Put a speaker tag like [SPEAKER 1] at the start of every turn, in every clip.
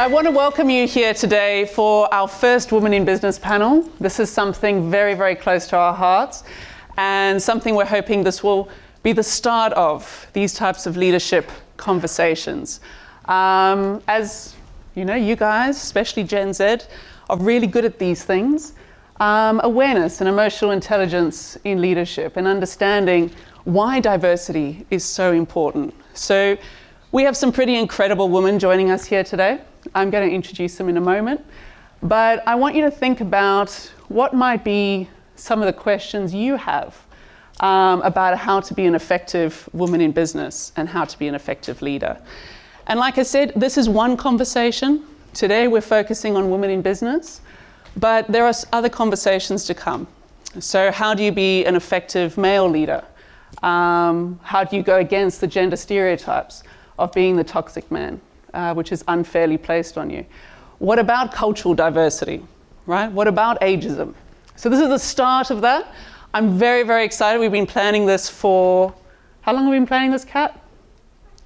[SPEAKER 1] I want to welcome you here today for our first Women in Business panel. This is something very, very close to our hearts and something we're hoping this will be the start of these types of leadership conversations. As you know, you guys, especially Gen Z, are really good at these things. Awareness and emotional intelligence in leadership and understanding why diversity is so important. So we have some pretty incredible women joining us here today. I'm going to introduce them in a moment, but I want you to think about what might be some of the questions you have about how to be an effective woman in business and how to be an effective leader. And like I said, this is one conversation. Today we're focusing on women in business, but there are other conversations to come. So how do you be an effective male leader? How do you go against the gender stereotypes of being the toxic man, which is unfairly placed on you? What about cultural diversity, right? What about ageism? So this is the start of that. I'm very, very excited. We've been planning this for, how long have we been planning this, Kat?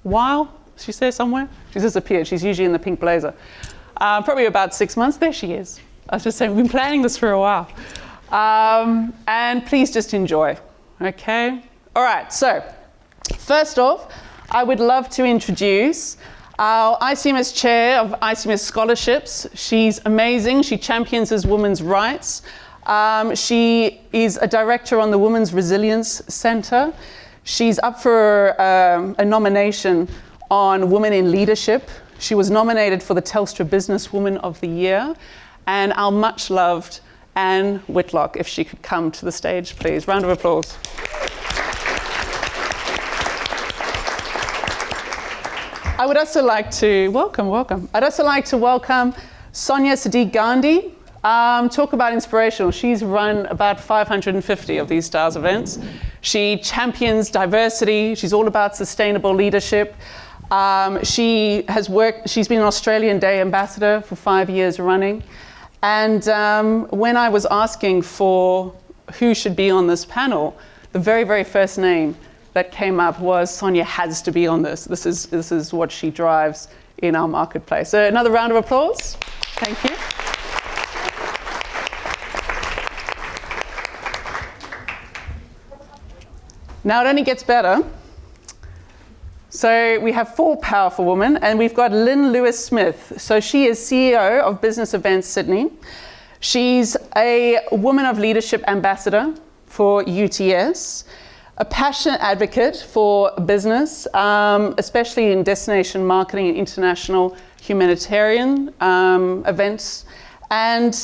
[SPEAKER 1] A while? She's there somewhere? She's disappeared. She's usually in the pink blazer. Probably about 6 months. There she is. I was just saying, we've been planning this for a while. And please just enjoy, okay? All right, so first off, I would love to introduce our ICMS chair of ICMS scholarships. She's amazing. She champions women's rights. She is a director on the Women's Resilience Center. She's up for a nomination on Women in Leadership. She was nominated for the Telstra Businesswoman of the Year. And our much loved Anne Whitlock, if she could come to the stage, please. Round of applause. I would also like to welcome. I'd also like to welcome Sonia Sadiq Gandhi. Talk about inspirational. She's run about 550 of these styles events. She champions diversity. She's all about sustainable leadership. She's been an Australian Day ambassador for 5 years running. And when I was asking for who should be on this panel, the very, very first name that came up was Sonia has to be on this. This is what she drives in our marketplace. So another round of applause. Thank you. Now it only gets better. So we have 4 powerful women, and we've got Lynn Lewis-Smith. So she is CEO of Business Events Sydney. She's a Woman of Leadership Ambassador for UTS, a passionate advocate for business, especially in destination marketing and international humanitarian events. And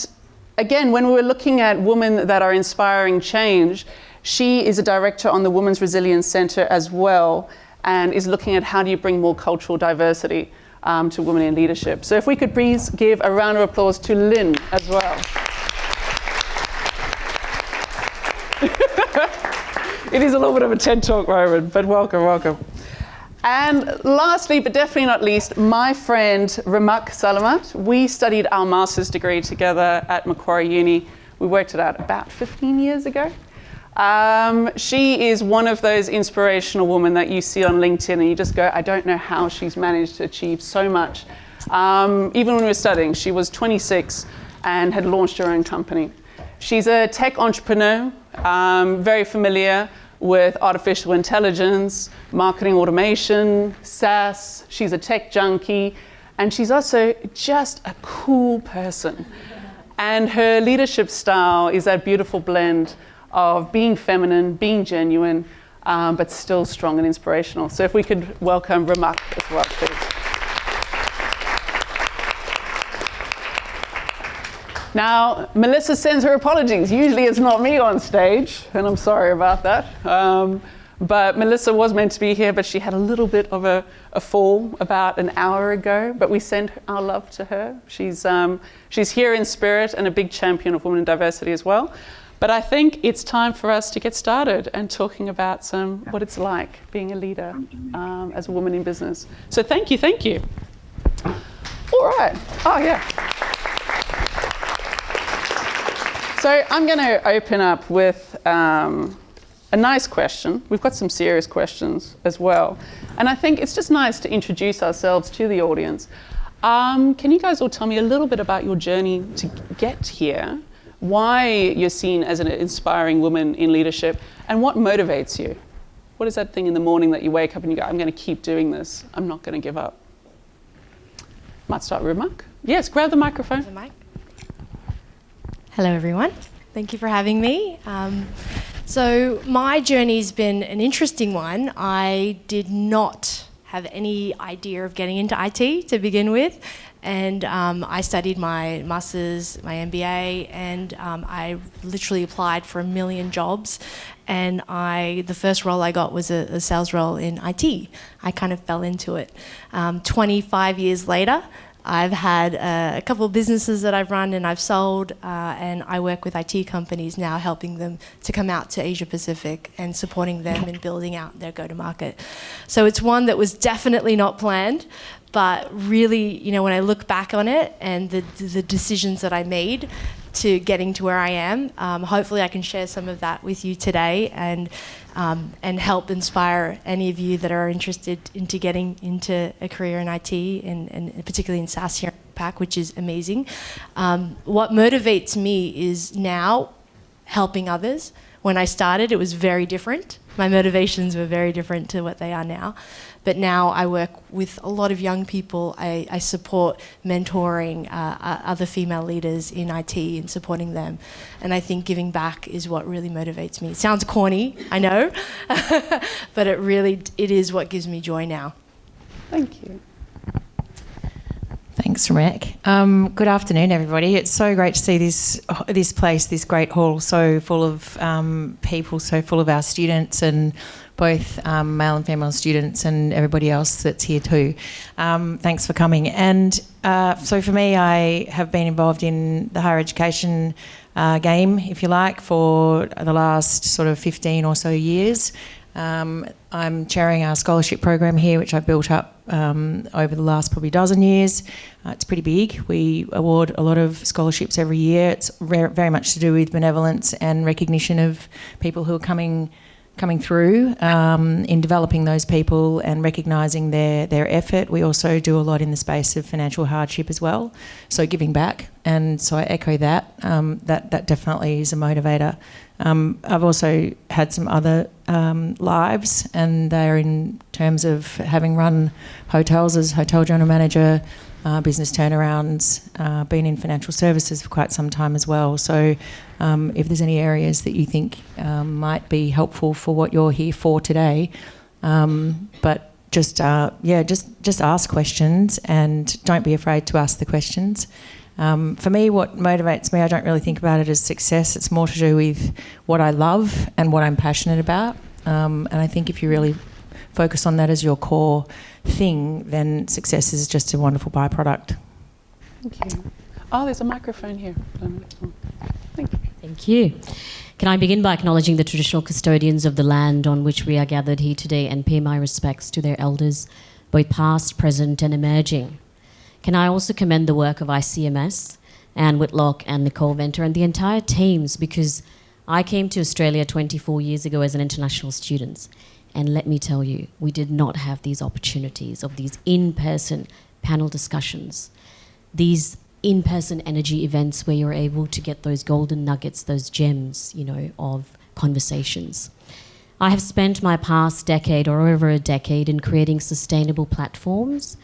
[SPEAKER 1] again, when we were looking at women that are inspiring change, she is a director on the Women's Resilience Center as well, and is looking at how do you bring more cultural diversity to women in leadership. So if we could please give a round of applause to Lynn as well. It is a little bit of a TED Talk moment, but welcome. And lastly, but definitely not least, my friend Ramak Salamat. We studied our master's degree together at Macquarie Uni. We worked it out about 15 years ago. She is one of those inspirational women that you see on LinkedIn and you just go, I don't know how she's managed to achieve so much. Even when we were studying, she was 26 and had launched her own company. She's a tech entrepreneur, very familiar with artificial intelligence, marketing automation, SaaS. She's a tech junkie, and she's also just a cool person. And her leadership style is that beautiful blend of being feminine, being genuine, but still strong and inspirational. So if we could welcome Ramak as well, please. Now, Melissa sends her apologies. Usually it's not me on stage, and I'm sorry about that. But Melissa was meant to be here, but she had a little bit of a fall about an hour ago, but we send our love to her. She's here in spirit and a big champion of women in diversity as well. But I think it's time for us to get started and talking about what it's like being a leader as a woman in business. So thank you. All right. Oh, yeah. So I'm going to open up with a nice question. We've got some serious questions as well. And I think it's just nice to introduce ourselves to the audience. Can you guys all tell me a little bit about your journey to get here, why you're seen as an inspiring woman in leadership, and what motivates you? What is that thing in the morning that you wake up and you go, I'm going to keep doing this, I'm not going to give up? Might start with Mark. Yes, grab the microphone.
[SPEAKER 2] The mic. Hello everyone, thank you for having me. So my journey's been an interesting one. I did not have any idea of getting into IT to begin with, and I studied my master's, my MBA, and I literally applied for 1 million jobs, and the first role I got was a sales role in IT. I kind of fell into it. 25 years later, I've had a couple of businesses that I've run and I've sold, and I work with IT companies now, helping them to come out to Asia Pacific and supporting them in building out their go-to-market. So it's one that was definitely not planned, but really, you know, when I look back on it and the decisions that I made to getting to where I am, hopefully I can share some of that with you today and help inspire any of you that are interested into getting into a career in IT and particularly in SaaS here at PAC, which is amazing. What motivates me is now helping others. When I started, it was very different. My motivations were very different to what they are now. But now I work with a lot of young people. I support mentoring other female leaders in IT and supporting them. And I think giving back is what really motivates me. It sounds corny, I know, but it is what gives me joy now.
[SPEAKER 1] Thank you.
[SPEAKER 3] Thanks, Rick. Good afternoon, everybody. It's so great to see this place, this great hall, so full of people, so full of our students, and both male and female students and everybody else that's here too. Thanks for coming. And so for me, I have been involved in the higher education game, if you like, for the last sort of 15 or so years. I'm chairing our scholarship program here, which I've built up over the last probably dozen years. It's pretty big. We award a lot of scholarships every year. It's very much to do with benevolence and recognition of people who are coming through in developing those people and recognising their effort. We also do a lot in the space of financial hardship as well, so giving back. And so I echo that. That definitely is a motivator. I've also had some other lives, and they're in terms of having run hotels as hotel general manager, business turnarounds, been in financial services for quite some time as well. So if there's any areas that you think might be helpful for what you're here for today, but just ask questions and don't be afraid to ask the questions. For me, what motivates me, I don't really think about it as success. It's more to do with what I love and what I'm passionate about. And I think if you really focus on that as your core thing, then success is just a wonderful byproduct.
[SPEAKER 1] Thank you. Oh, there's a microphone here. Thank you.
[SPEAKER 4] Thank you. Can I begin by acknowledging the traditional custodians of the land on which we are gathered here today and pay my respects to their elders, both past, present and emerging. Can I also commend the work of ICMS, Anne Whitlock and Nicole Venter and the entire teams, because I came to Australia 24 years ago as an international student. And let me tell you, we did not have these opportunities of these in-person panel discussions, these in-person energy events where you're able to get those golden nuggets, those gems, of conversations. I have spent my past decade or over a decade in creating sustainable platforms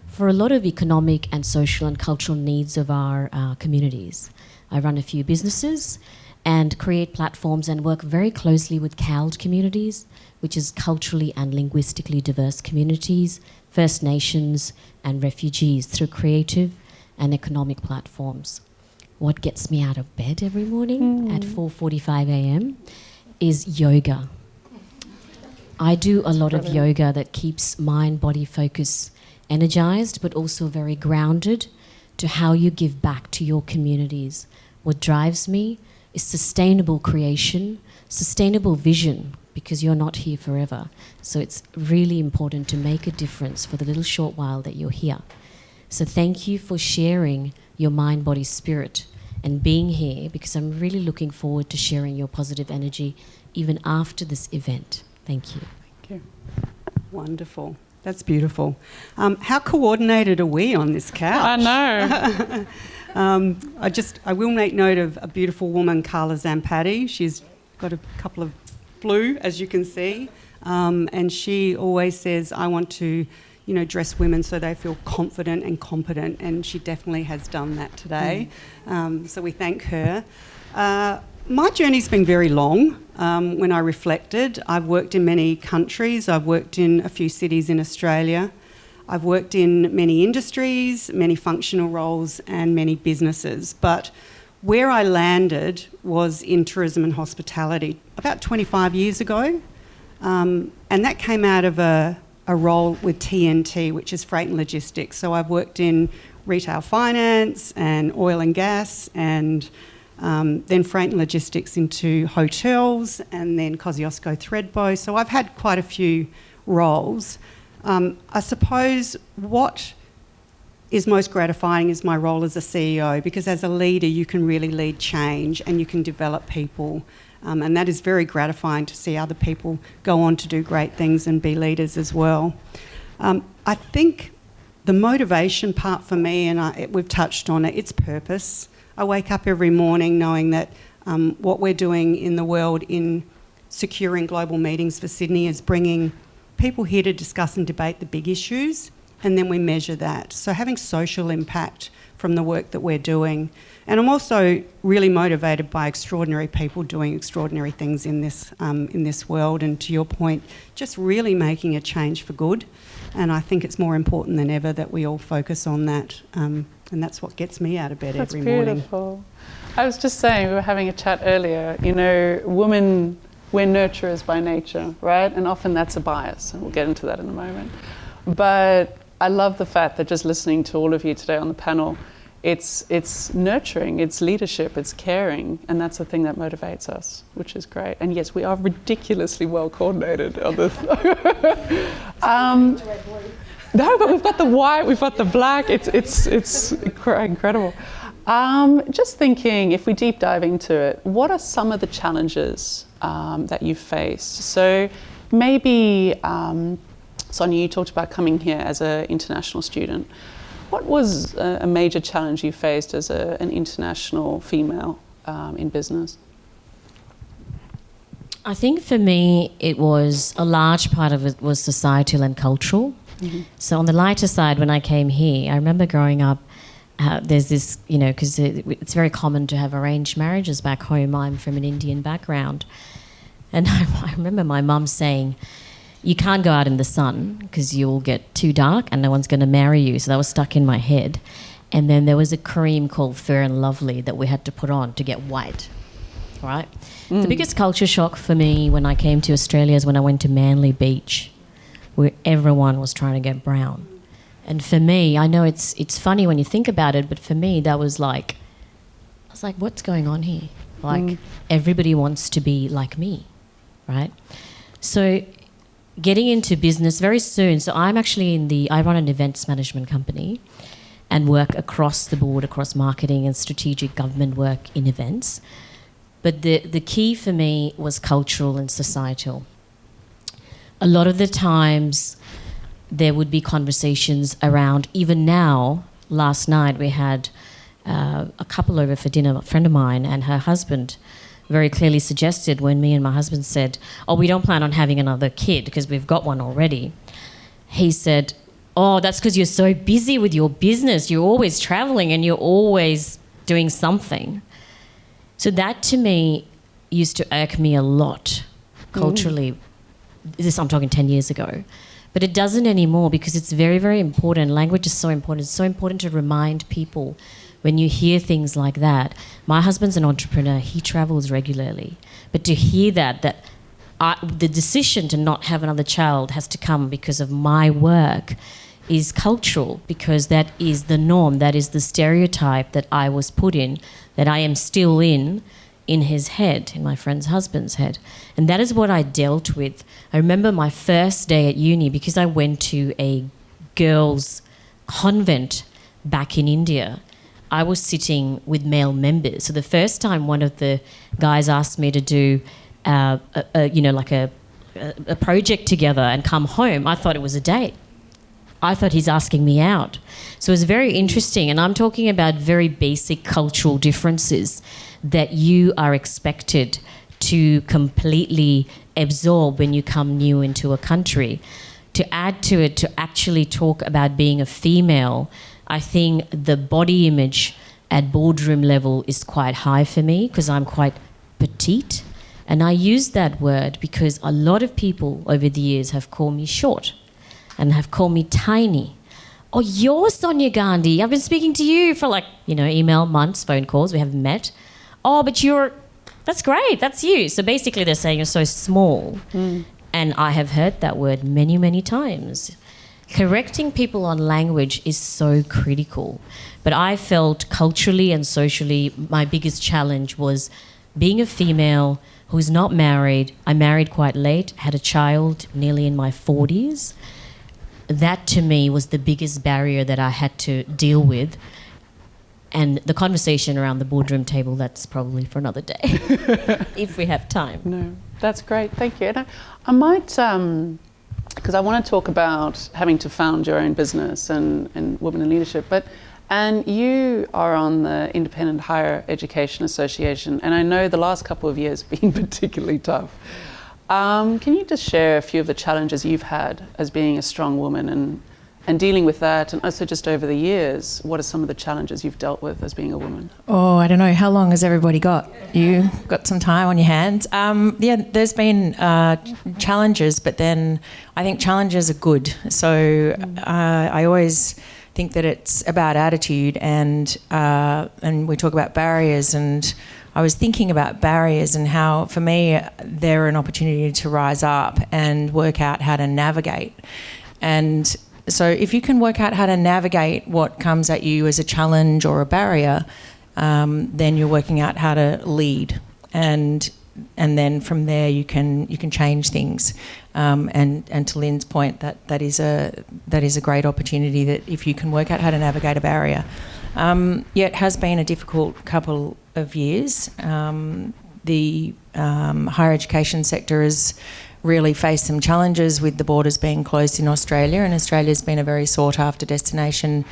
[SPEAKER 4] for a lot of economic and social and cultural needs of our communities. I run a few businesses and create platforms and work very closely with CALD communities, which is culturally and linguistically diverse communities, First Nations and refugees, through creative and economic platforms. What gets me out of bed every morning at 4:45 a.m. is yoga. I do a lot of yoga that keeps mind, body, focus energized, but also very grounded to how you give back to your communities. What drives me is sustainable creation, sustainable vision, because you're not here forever. So it's really important to make a difference for the little short while that you're here. So thank you for sharing your mind, body, spirit and being here, because I'm really looking forward to sharing your positive energy even after this event. Thank you.
[SPEAKER 1] Thank you.
[SPEAKER 5] Wonderful. That's beautiful. How coordinated are we on this couch?
[SPEAKER 1] I know.
[SPEAKER 5] I will make note of a beautiful woman, Carla Zampatti. She's got a couple of blue, as you can see, and she always says, I want to, dress women so they feel confident and competent, and she definitely has done that today. So we thank her. My journey's been very long. When I reflected, I've worked in many countries. I've worked in a few cities in Australia. I've worked in many industries, many functional roles, and many businesses. But where I landed was in tourism and hospitality about 25 years ago. And that came out of a role with TNT, which is freight and logistics. So I've worked in retail finance and oil and gas, and then freight and logistics into hotels, and then Kosciuszko Threadbow. So I've had quite a few roles. I suppose what is most gratifying is my role as a CEO, because as a leader you can really lead change and you can develop people, and that is very gratifying to see other people go on to do great things and be leaders as well. I think the motivation part for me, and we've touched on it, it's purpose. I wake up every morning knowing that what we're doing in the world in securing global meetings for Sydney is bringing people here to discuss and debate the big issues, and then we measure that. So having social impact from the work that we're doing. And I'm also really motivated by extraordinary people doing extraordinary things in this world, and to your point, just really making a change for good. And I think it's more important than ever that we all focus on that. And that's what gets me out of bed every morning.
[SPEAKER 1] That's beautiful. I was just saying, we were having a chat earlier, women, we're nurturers by nature, right? And often that's a bias, and we'll get into that in a moment. But I love the fact that just listening to all of you today on the panel, it's nurturing, it's leadership, it's caring, and that's the thing that motivates us, which is great. And yes, we are ridiculously well coordinated on this. No, but we've got the white, we've got the black. It's incredible. Just thinking, if we deep dive into it, what are some of the challenges that you've faced? So maybe, Sonia, you talked about coming here as an international student. What was a major challenge you faced as an international female in business?
[SPEAKER 4] I think for me, it was a large part of it was societal and cultural. Mm-hmm. So on the lighter side, when I came here, I remember growing up, there's this, because it's very common to have arranged marriages back home. I'm from an Indian background. And I remember my mum saying, you can't go out in the sun because you'll get too dark and no one's going to marry you. So that was stuck in my head. And then there was a cream called Fair and Lovely that we had to put on to get white, right? The biggest culture shock for me when I came to Australia is when I went to Manly Beach, where everyone was trying to get brown. And for me, I know it's funny when you think about it, but for me, that was like, I was like, what's going on here? Like, everybody wants to be like me, right? So getting into business very soon. So I'm actually I run an events management company and work across the board, across marketing and strategic government work in events. But the key for me was cultural and societal. A lot of the times there would be conversations around, even now, last night we had a couple over for dinner, a friend of mine and her husband very clearly suggested when me and my husband said, oh, we don't plan on having another kid because we've got one already. He said, oh, that's because you're so busy with your business. You're always traveling and you're always doing something. So that to me used to irk me a lot culturally. This I'm talking 10 years ago. But it doesn't anymore because it's very, very important. Language is so important. It's so important to remind people when you hear things like that. My husband's an entrepreneur. He travels regularly. But to hear that the decision to not have another child has to come because of my work is cultural, because that is the norm. That is the stereotype that I was put in, that I am still in his head, in my friend's husband's head. And that is what I dealt with. I remember my first day at uni, because I went to a girls' convent back in India. I was sitting with male members. So the first time one of the guys asked me to do a project together and come home, I thought it was a date. I thought he's asking me out. So it's very interesting. And I'm talking about very basic cultural differences that you are expected to completely absorb when you come new into a country. To add to it, to actually talk about being a female, I think the body image at boardroom level is quite high for me because I'm quite petite. And I use that word because a lot of people over the years have called me short and have called me tiny. Oh, you're Sonia Gandhi. I've been speaking to you for email, months, phone calls. We haven't met. Oh, but that's great. That's you. So basically they're saying you're so small. And I have heard that word many, many times. Correcting people on language is so critical. But I felt culturally and socially my biggest challenge was being a female who's not married. I married quite late, had a child nearly in my 40s. That to me was the biggest barrier that I had to deal with. And the conversation around the boardroom table, that's probably for another day, if we have time.
[SPEAKER 1] No, that's great. Thank you. And I might, because I want to talk about having to found your own business and women in leadership, and you are on the Independent Higher Education Association, and I know the last couple of years have been particularly tough. Can you just share a few of the challenges you've had as being a strong woman and dealing with that, and also just over the years, what are some of the challenges you've dealt with as being a woman?
[SPEAKER 3] Oh, I don't know. How long has everybody got? You got some time on your hands. There's been challenges, but then I think challenges are good. So I always think that it's about attitude, and we talk about barriers, and I was thinking about barriers and how, for me, they're an opportunity to rise up and work out how to navigate. And so if you can work out how to navigate what comes at you as a challenge or a barrier, then you're working out how to lead. And then from there you can change things. And to Lynn's point, that is a great opportunity, that if you can work out how to navigate a barrier. It has been a difficult couple of years. The higher education sector has really faced some challenges with the borders being closed in Australia, and Australia's been a very sought after destination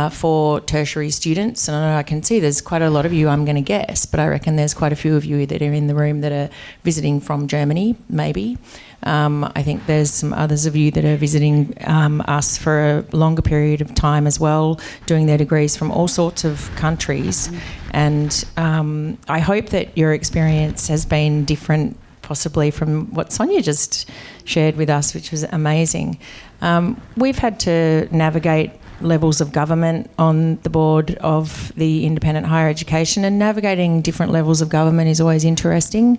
[SPEAKER 3] for tertiary students. And I can see there's quite a lot of you, I'm going to guess, but I reckon there's quite a few of you that are in the room that are visiting from Germany, maybe. I think there's some others of you that are visiting us for a longer period of time as well, doing their degrees from all sorts of countries. And I hope that your experience has been different possibly from what Sonia just shared with us, which was amazing. We've had to navigate levels of government on the board of the Independent Higher Education, and navigating different levels of government is always interesting.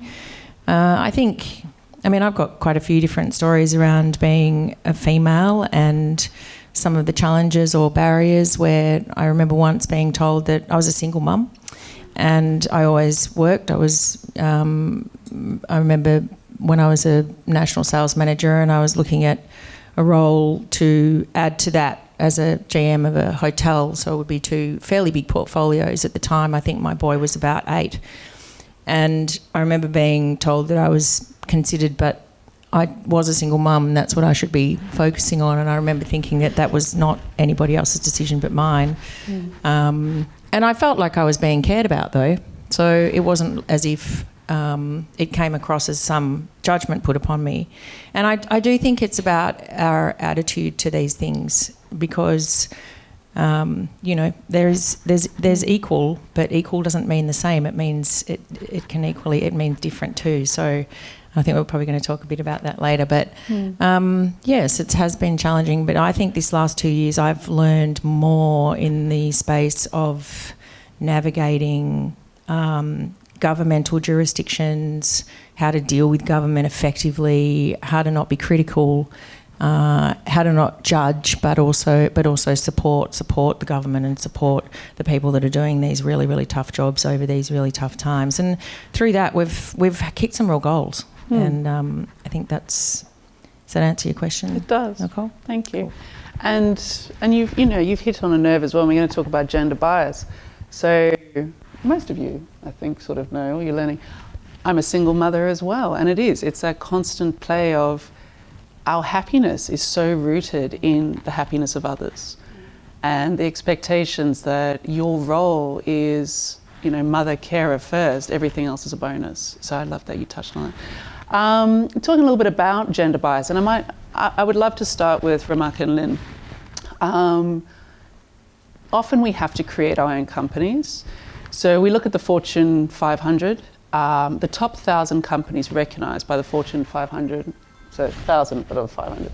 [SPEAKER 3] I've got quite a few different stories around being a female and some of the challenges or barriers, where I remember once being told that I was a single mum and I always worked. I remember when I was a national sales manager and I was looking at a role to add to that as a GM of a hotel, so it would be two fairly big portfolios at the time. I think my boy was about 8. And I remember being told that I was considered, but I was a single mum and that's what I should be focusing on. And I remember thinking that was not anybody else's decision but mine. And I felt like I was being cared about, though. So it wasn't as if it came across as some judgment put upon me. And I do think it's about our attitude to these things, because there's equal, but equal doesn't mean the same. It means it means different too. So I think we're probably going to talk a bit about that later. But yes, it has been challenging. But I think this last 2 years I've learned more in the space of navigating governmental jurisdictions, how to deal with government effectively, how to not be critical, how to not judge, but also support the government and support the people that are doing these really, really tough jobs over these really tough times. And through that, we've kicked some real goals. And I think does that answer your question?
[SPEAKER 1] It does.
[SPEAKER 3] Nicole?
[SPEAKER 1] Thank you. Cool. And you've hit on a nerve as well. We're going to talk about gender bias. So most of you, I think, sort of know, you're learning. I'm a single mother as well, and it's that constant play of our happiness is so rooted in the happiness of others, and the expectations that your role is, mother, carer first, everything else is a bonus. So I love that you touched on it. Talking a little bit about gender bias, and I would love to start with Ramaka and Lynn. Often we have to create our own companies. So we look at the Fortune 500, the top 1,000 companies recognized by the Fortune 500, so 1,000 out of 500.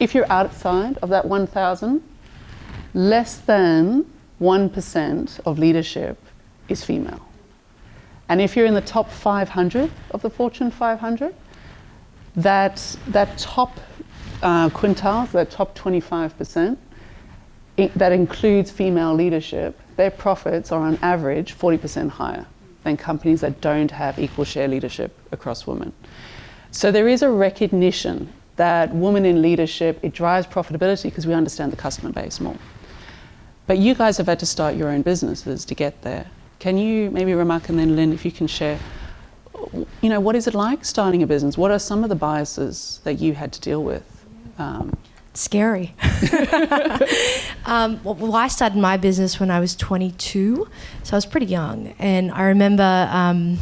[SPEAKER 1] If you're outside of that 1,000, less than 1% of leadership is female. And if you're in the top 500 of the Fortune 500, that top quintile, that top 25%, that includes female leadership, their profits are on average 40% higher than companies that don't have equal share leadership across women. So there is a recognition that women in leadership, it drives profitability because we understand the customer base more. But you guys have had to start your own businesses to get there. Can you, maybe Ramaka and then Lynn, if you can share, what is it like starting a business? What are some of the biases that you had to deal with?
[SPEAKER 2] Scary. Well, I started my business when I was 22, so I was pretty young. And I remember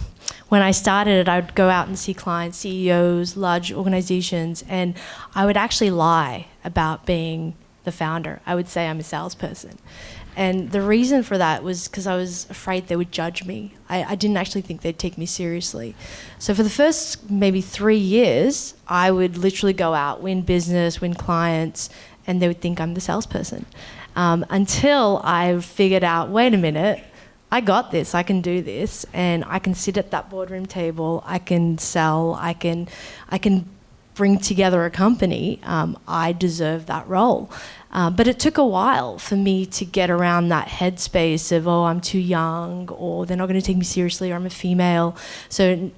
[SPEAKER 2] when I started it, I would go out and see clients, CEOs, large organizations, and I would actually lie about being the founder. I would say I'm a salesperson. And the reason for that was because I was afraid they would judge me. I didn't actually think they'd take me seriously. So for the first maybe 3 years, I would literally go out, win business, win clients, and they would think I'm the salesperson. Until I figured out, wait a minute, I got this, I can do this, and I can sit at that boardroom table, I can sell, I can bring together a company. I deserve that role. But it took a while for me to get around that headspace of, oh, I'm too young, or they're not going to take me seriously, or I'm a female. So,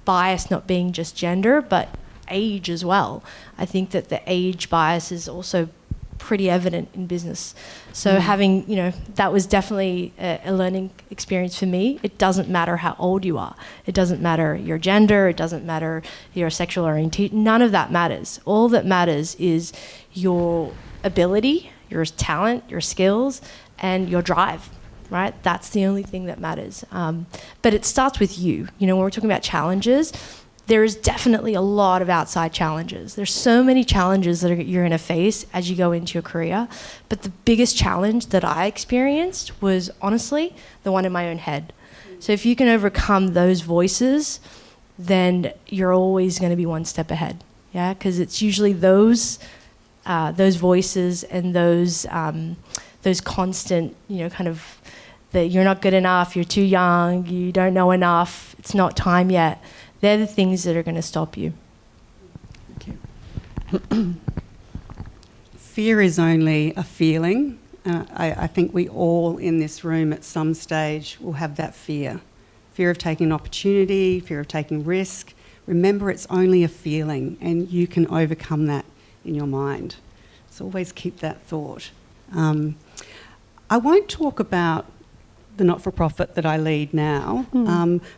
[SPEAKER 2] bias not being just gender, but age as well. I think that the age bias is also pretty evident in business. So having, that was definitely a learning experience for me. It doesn't matter how old you are. It doesn't matter your gender. It doesn't matter your sexual orientation. None of that matters. All that matters is your ability, your talent, your skills, and your drive, right? That's the only thing that matters. But it starts with you. When we're talking about challenges, there is definitely a lot of outside challenges. There's so many challenges that you're going to face as you go into your career. But the biggest challenge that I experienced was honestly the one in my own head. So if you can overcome those voices, then you're always going to be one step ahead. Yeah, because it's usually those voices and those constant, kind of that you're not good enough, you're too young, you don't know enough, it's not time yet. They're the things that are going to stop you.
[SPEAKER 1] Thank you.
[SPEAKER 5] Fear is only a feeling. I think we all in this room at some stage will have that fear. Fear of taking an opportunity, fear of taking risk. Remember, it's only a feeling, and you can overcome that in your mind. So always keep that thought. I won't talk about the not-for-profit that I lead now,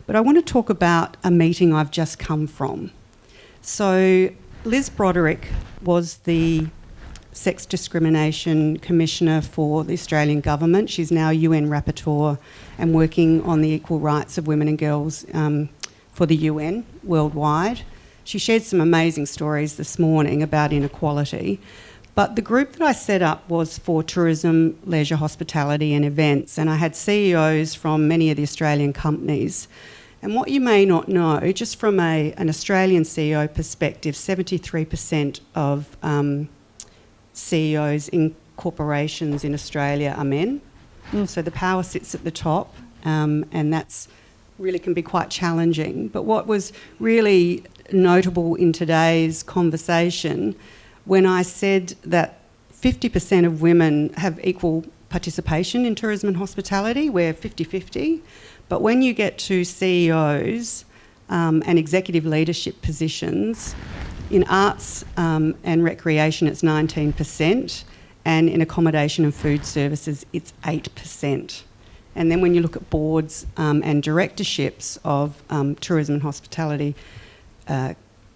[SPEAKER 5] but I want to talk about a meeting I've just come from. So Liz Broderick was the Sex Discrimination Commissioner for the Australian Government. She's now UN Rapporteur and working on the equal rights of women and girls for the UN worldwide. She shared some amazing stories this morning about inequality. But the group that I set up was for tourism, leisure, hospitality and events, and I had CEOs from many of the Australian companies. And what you may not know, just from an Australian CEO perspective, 73% of CEOs in corporations in Australia are men. So the power sits at the top, and that's really can be quite challenging. But what was really notable in today's conversation, when I said that 50% of women have equal participation in tourism and hospitality, we're 50-50, but when you get to CEOs and executive leadership positions, in arts and recreation it's 19%, and in accommodation and food services it's 8%. And then when you look at boards and directorships of tourism and hospitality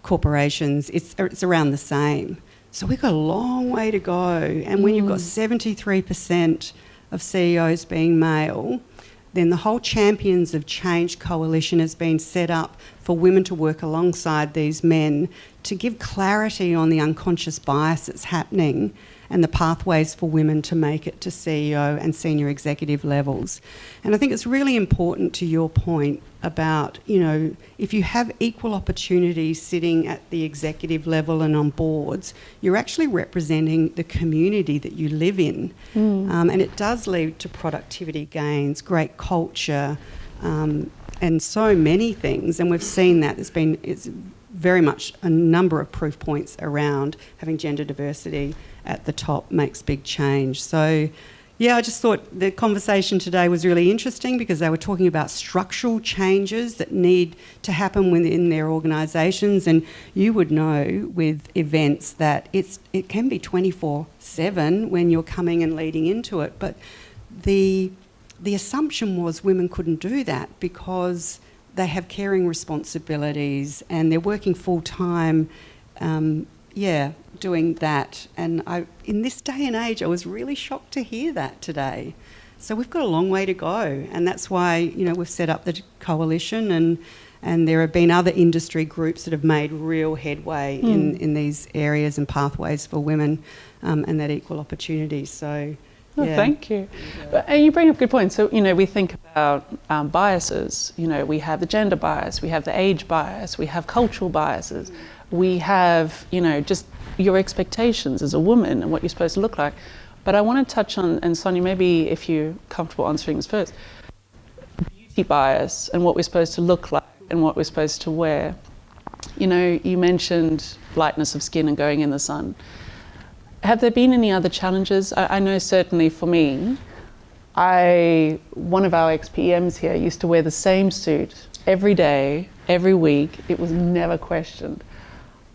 [SPEAKER 5] corporations, it's around the same. So we've got a long way to go. And when you've got 73% of CEOs being male, then the whole Champions of Change coalition has been set up for women to work alongside these men to give clarity on the unconscious bias that's happening and the pathways for women to make it to CEO and senior executive levels. And I think it's really important, to your point about, you know, if you have equal opportunity sitting at the executive level and on boards, you're actually representing the community that you live in. And it does lead to productivity gains, great culture, and so many things. And we've seen that it's very much a number of proof points around having gender diversity at the top makes big change. So, yeah, I just thought the conversation today was really interesting because they were talking about structural changes that need to happen within their organisations. And you would know with events that it can be 24/7 when you're coming and leading into it. But the assumption was women couldn't do that because they have caring responsibilities and they're working full-time, doing that. And in this day and age, I was really shocked to hear that today. So we've got a long way to go, and that's why, you know, we've set up the coalition, and there have been other industry groups that have made real headway in these areas and pathways for women and that equal opportunity. So, yeah.
[SPEAKER 1] Thank you. And you bring up good points. So, you know, we think about biases. You know, we have the gender bias, we have the age bias, we have cultural biases, we have, you know, just your expectations as a woman and what you're supposed to look like. But I want to touch on, and Sonia, maybe if you're comfortable answering this first, beauty bias and what we're supposed to look like and what we're supposed to wear. You know, you mentioned lightness of skin and going in the sun. Have there been any other challenges? I know certainly for me, one of our ex-PMs here used to wear the same suit every day, every week. It was never questioned.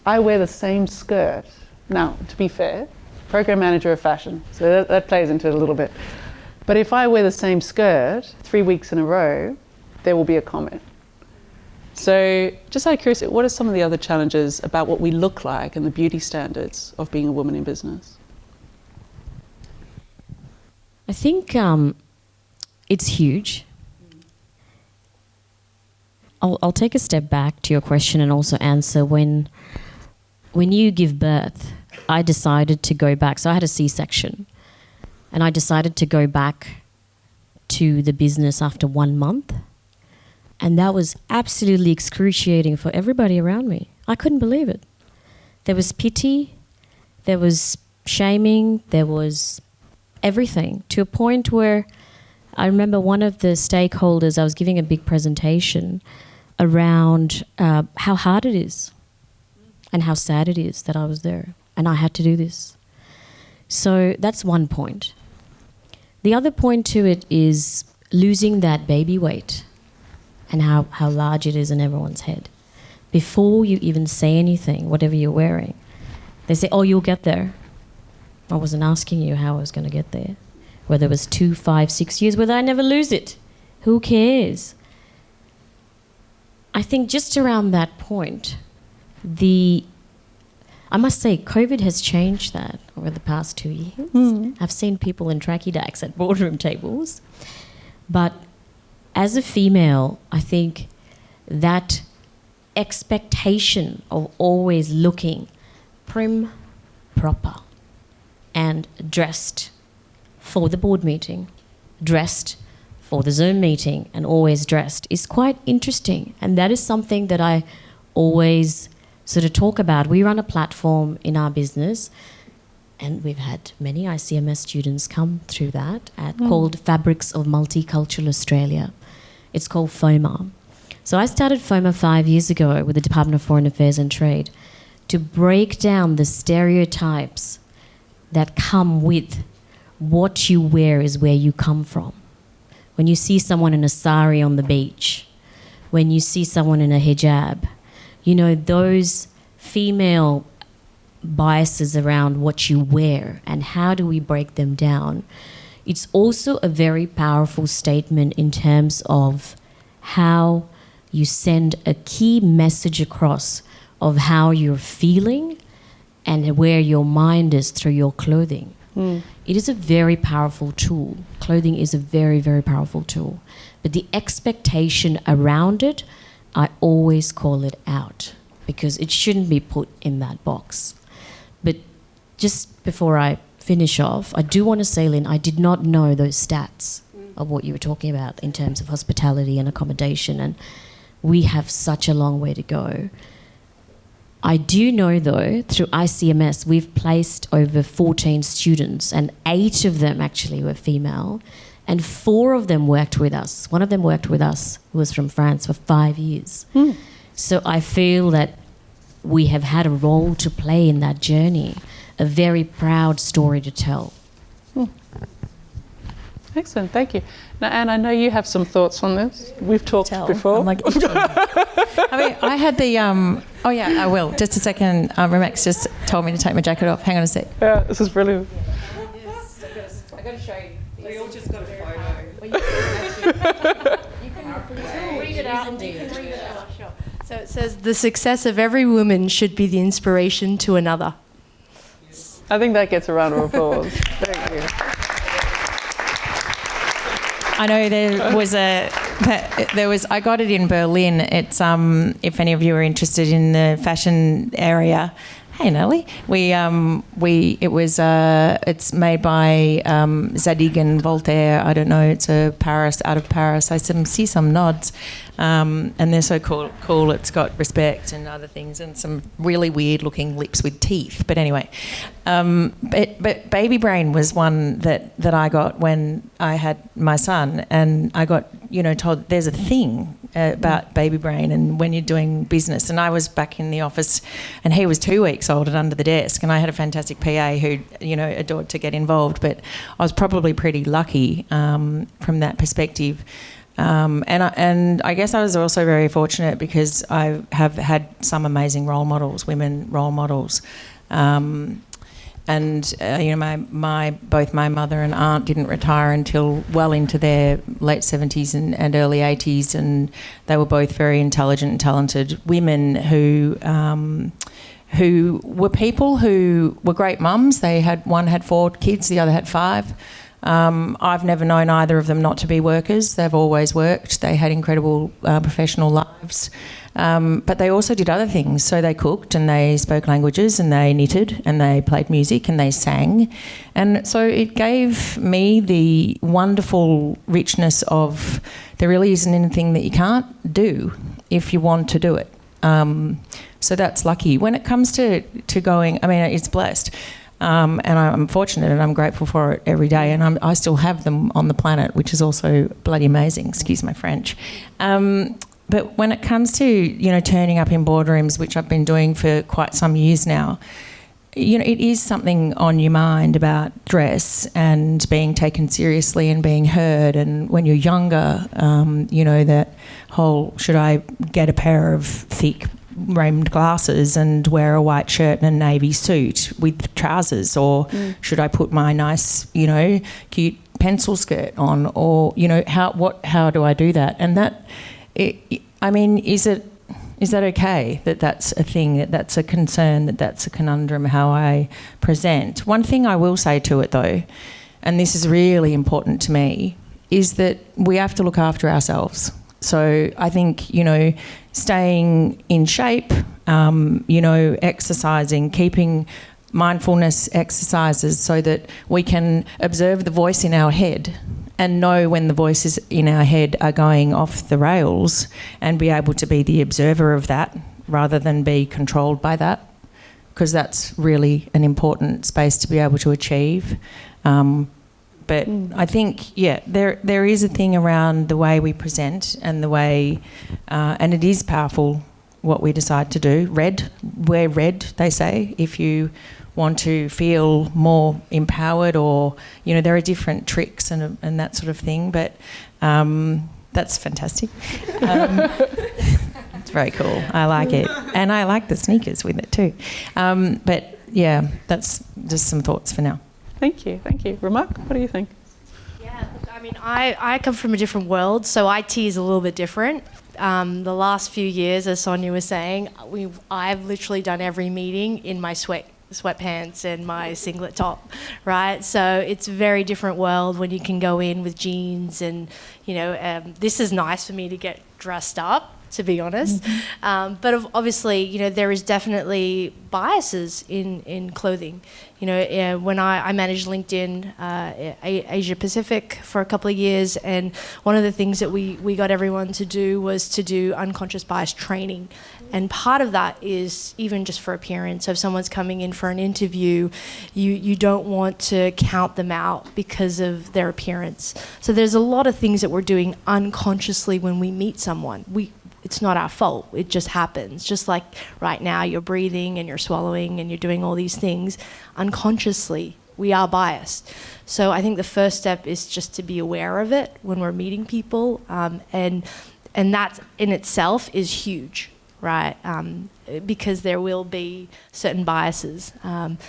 [SPEAKER 1] I wear the same skirt. Now, to be fair, program manager of fashion, so that plays into it a little bit. But if I wear the same skirt 3 weeks in a row, there will be a comment. So just out of curiosity, what are some of the other challenges about what we look like and the beauty standards of being a woman in business?
[SPEAKER 4] I think it's huge. I'll take a step back to your question and also answer when you give birth. I decided to go back. So I had a C-section, and I decided to go back to the business after 1 month. And that was absolutely excruciating for everybody around me. I couldn't believe it. There was pity, there was shaming, there was everything, to a point where I remember one of the stakeholders, I was giving a big presentation around how hard it is and how sad it is that I was there and I had to do this. So that's one point. The other point to it is losing that baby weight and how large it is in everyone's head. Before you even say anything, whatever you're wearing, they say, oh, you'll get there. I wasn't asking you how I was going to get there. Whether it was 2, 5, 6 years, whether I never lose it. Who cares? I think just around that point, I must say, COVID has changed that over the past 2 years. I've seen people in tracky dacks at boardroom tables. But as a female, I think that expectation of always looking prim, proper, and dressed for the board meeting, dressed for the Zoom meeting, and always dressed is quite interesting. And that is something that I always sort of talk about. We run a platform in our business, and we've had many ICMS students come through that, called Fabrics of Multicultural Australia. It's called FOMA. So I started FOMA 5 years ago with the Department of Foreign Affairs and Trade to break down the stereotypes that come with what you wear is where you come from. When you see someone in a sari on the beach, when you see someone in a hijab, you know, those female biases around what you wear and how do we break them down. It's also a very powerful statement in terms of how you send a key message across of how you're feeling and where your mind is through your clothing. It is a very powerful tool. Clothing is a very, very powerful tool. But the expectation around it, I always call it out because it shouldn't be put in that box. But just before I finish off, I do want to say, Lynn, I did not know those stats of what you were talking about in terms of hospitality and accommodation, and we have such a long way to go. I do know, though, through ICMS, we've placed over 14 students, and 8 of them actually were female, and 4 of them worked with us. One of them worked with us, who was from France, for 5 years. So I feel that we have had a role to play in that journey, a very proud story to tell.
[SPEAKER 1] Excellent, thank you. Now, Anne, I know you have some thoughts on this. We've talked before.
[SPEAKER 3] I'm like, I mean, I had the, oh yeah, I will. Just a second. Remex just told me to take my jacket off. Hang on a sec.
[SPEAKER 1] Yeah, this is brilliant.
[SPEAKER 3] Yes, I've got to show you.
[SPEAKER 5] We all just got a photo.
[SPEAKER 2] You can read it out. You can read it out, sure. So it says, the success of every woman should be the inspiration to another.
[SPEAKER 1] I think that gets a round of applause. Thank you.
[SPEAKER 3] I know I got it in Berlin. It's if any of you are interested in the fashion area. Hey Nellie, it's made by Zadig and Voltaire. I don't know. It's out of Paris. I see some nods, and they're so cool. It's got respect and other things, and some really weird looking lips with teeth. But anyway, but Baby Brain was one that I got when I had my son, and I got told there's a thing about Baby Brain and when you're doing business. And I was back in the office, and he was 2 weeks old and under the desk, and I had a fantastic PA who adored to get involved, but I was probably pretty lucky from that perspective. And I guess I was also very fortunate because I have had some amazing role models, women role models. And both my mother and aunt didn't retire until well into their late 70s and early 80s, and they were both very intelligent and talented women who were people who were great mums. One had 4 kids, the other had 5. I've never known either of them not to be workers. They've always worked. They had incredible professional lives. But they also did other things. So they cooked and they spoke languages and they knitted and they played music and they sang. And so it gave me the wonderful richness of there really isn't anything that you can't do if you want to do it. So that's lucky. When it comes to going, I mean, it's blessed. And I'm fortunate and I'm grateful for it every day, and I still have them on the planet, which is also bloody amazing, excuse my French. But when it comes to, turning up in boardrooms, which I've been doing for quite some years now, it is something on your mind about dress and being taken seriously and being heard. And when you're younger, that whole, should I get a pair of thick rimmed glasses and wear a white shirt and a navy suit with trousers, or should I put my nice, cute pencil skirt on, or how do I do that? And that, is that okay that that's a thing, that's a concern, that's a conundrum how I present? One thing I will say to it though, and this is really important to me, is that we have to look after ourselves. So I think, staying in shape, exercising, keeping mindfulness exercises so that we can observe the voice in our head and know when the voices in our head are going off the rails and be able to be the observer of that rather than be controlled by that, because that's really an important space to be able to achieve. But I think, there is a thing around the way we present and the way, and it is powerful what we decide to do. Wear red, they say, if you want to feel more empowered, or, there are different tricks and that sort of thing. But that's fantastic. It's very cool. I like it. And I like the sneakers with it too. But yeah, that's just some thoughts for now.
[SPEAKER 1] Thank you. Ramak, what do you think?
[SPEAKER 2] Yeah, look, I come from a different world, so IT is a little bit different. the last few years, as Sonia was saying, I've literally done every meeting in my sweatpants and my singlet top, right? So it's a very different world when you can go in with jeans and, this is nice for me to get dressed up, to be honest. But obviously, there is definitely biases in clothing. When I managed LinkedIn Asia Pacific for a couple of years, and one of the things that we got everyone to do was to do unconscious bias training. And part of that is even just for appearance. So if someone's coming in for an interview, you don't want to count them out because of their appearance. So there's a lot of things that we're doing unconsciously when we meet someone. It's not our fault. It just happens. Just like right now, you're breathing and you're swallowing and you're doing all these things unconsciously. We are biased. So I think the first step is just to be aware of it when we're meeting people, and that in itself is huge, right? Because there will be certain biases, and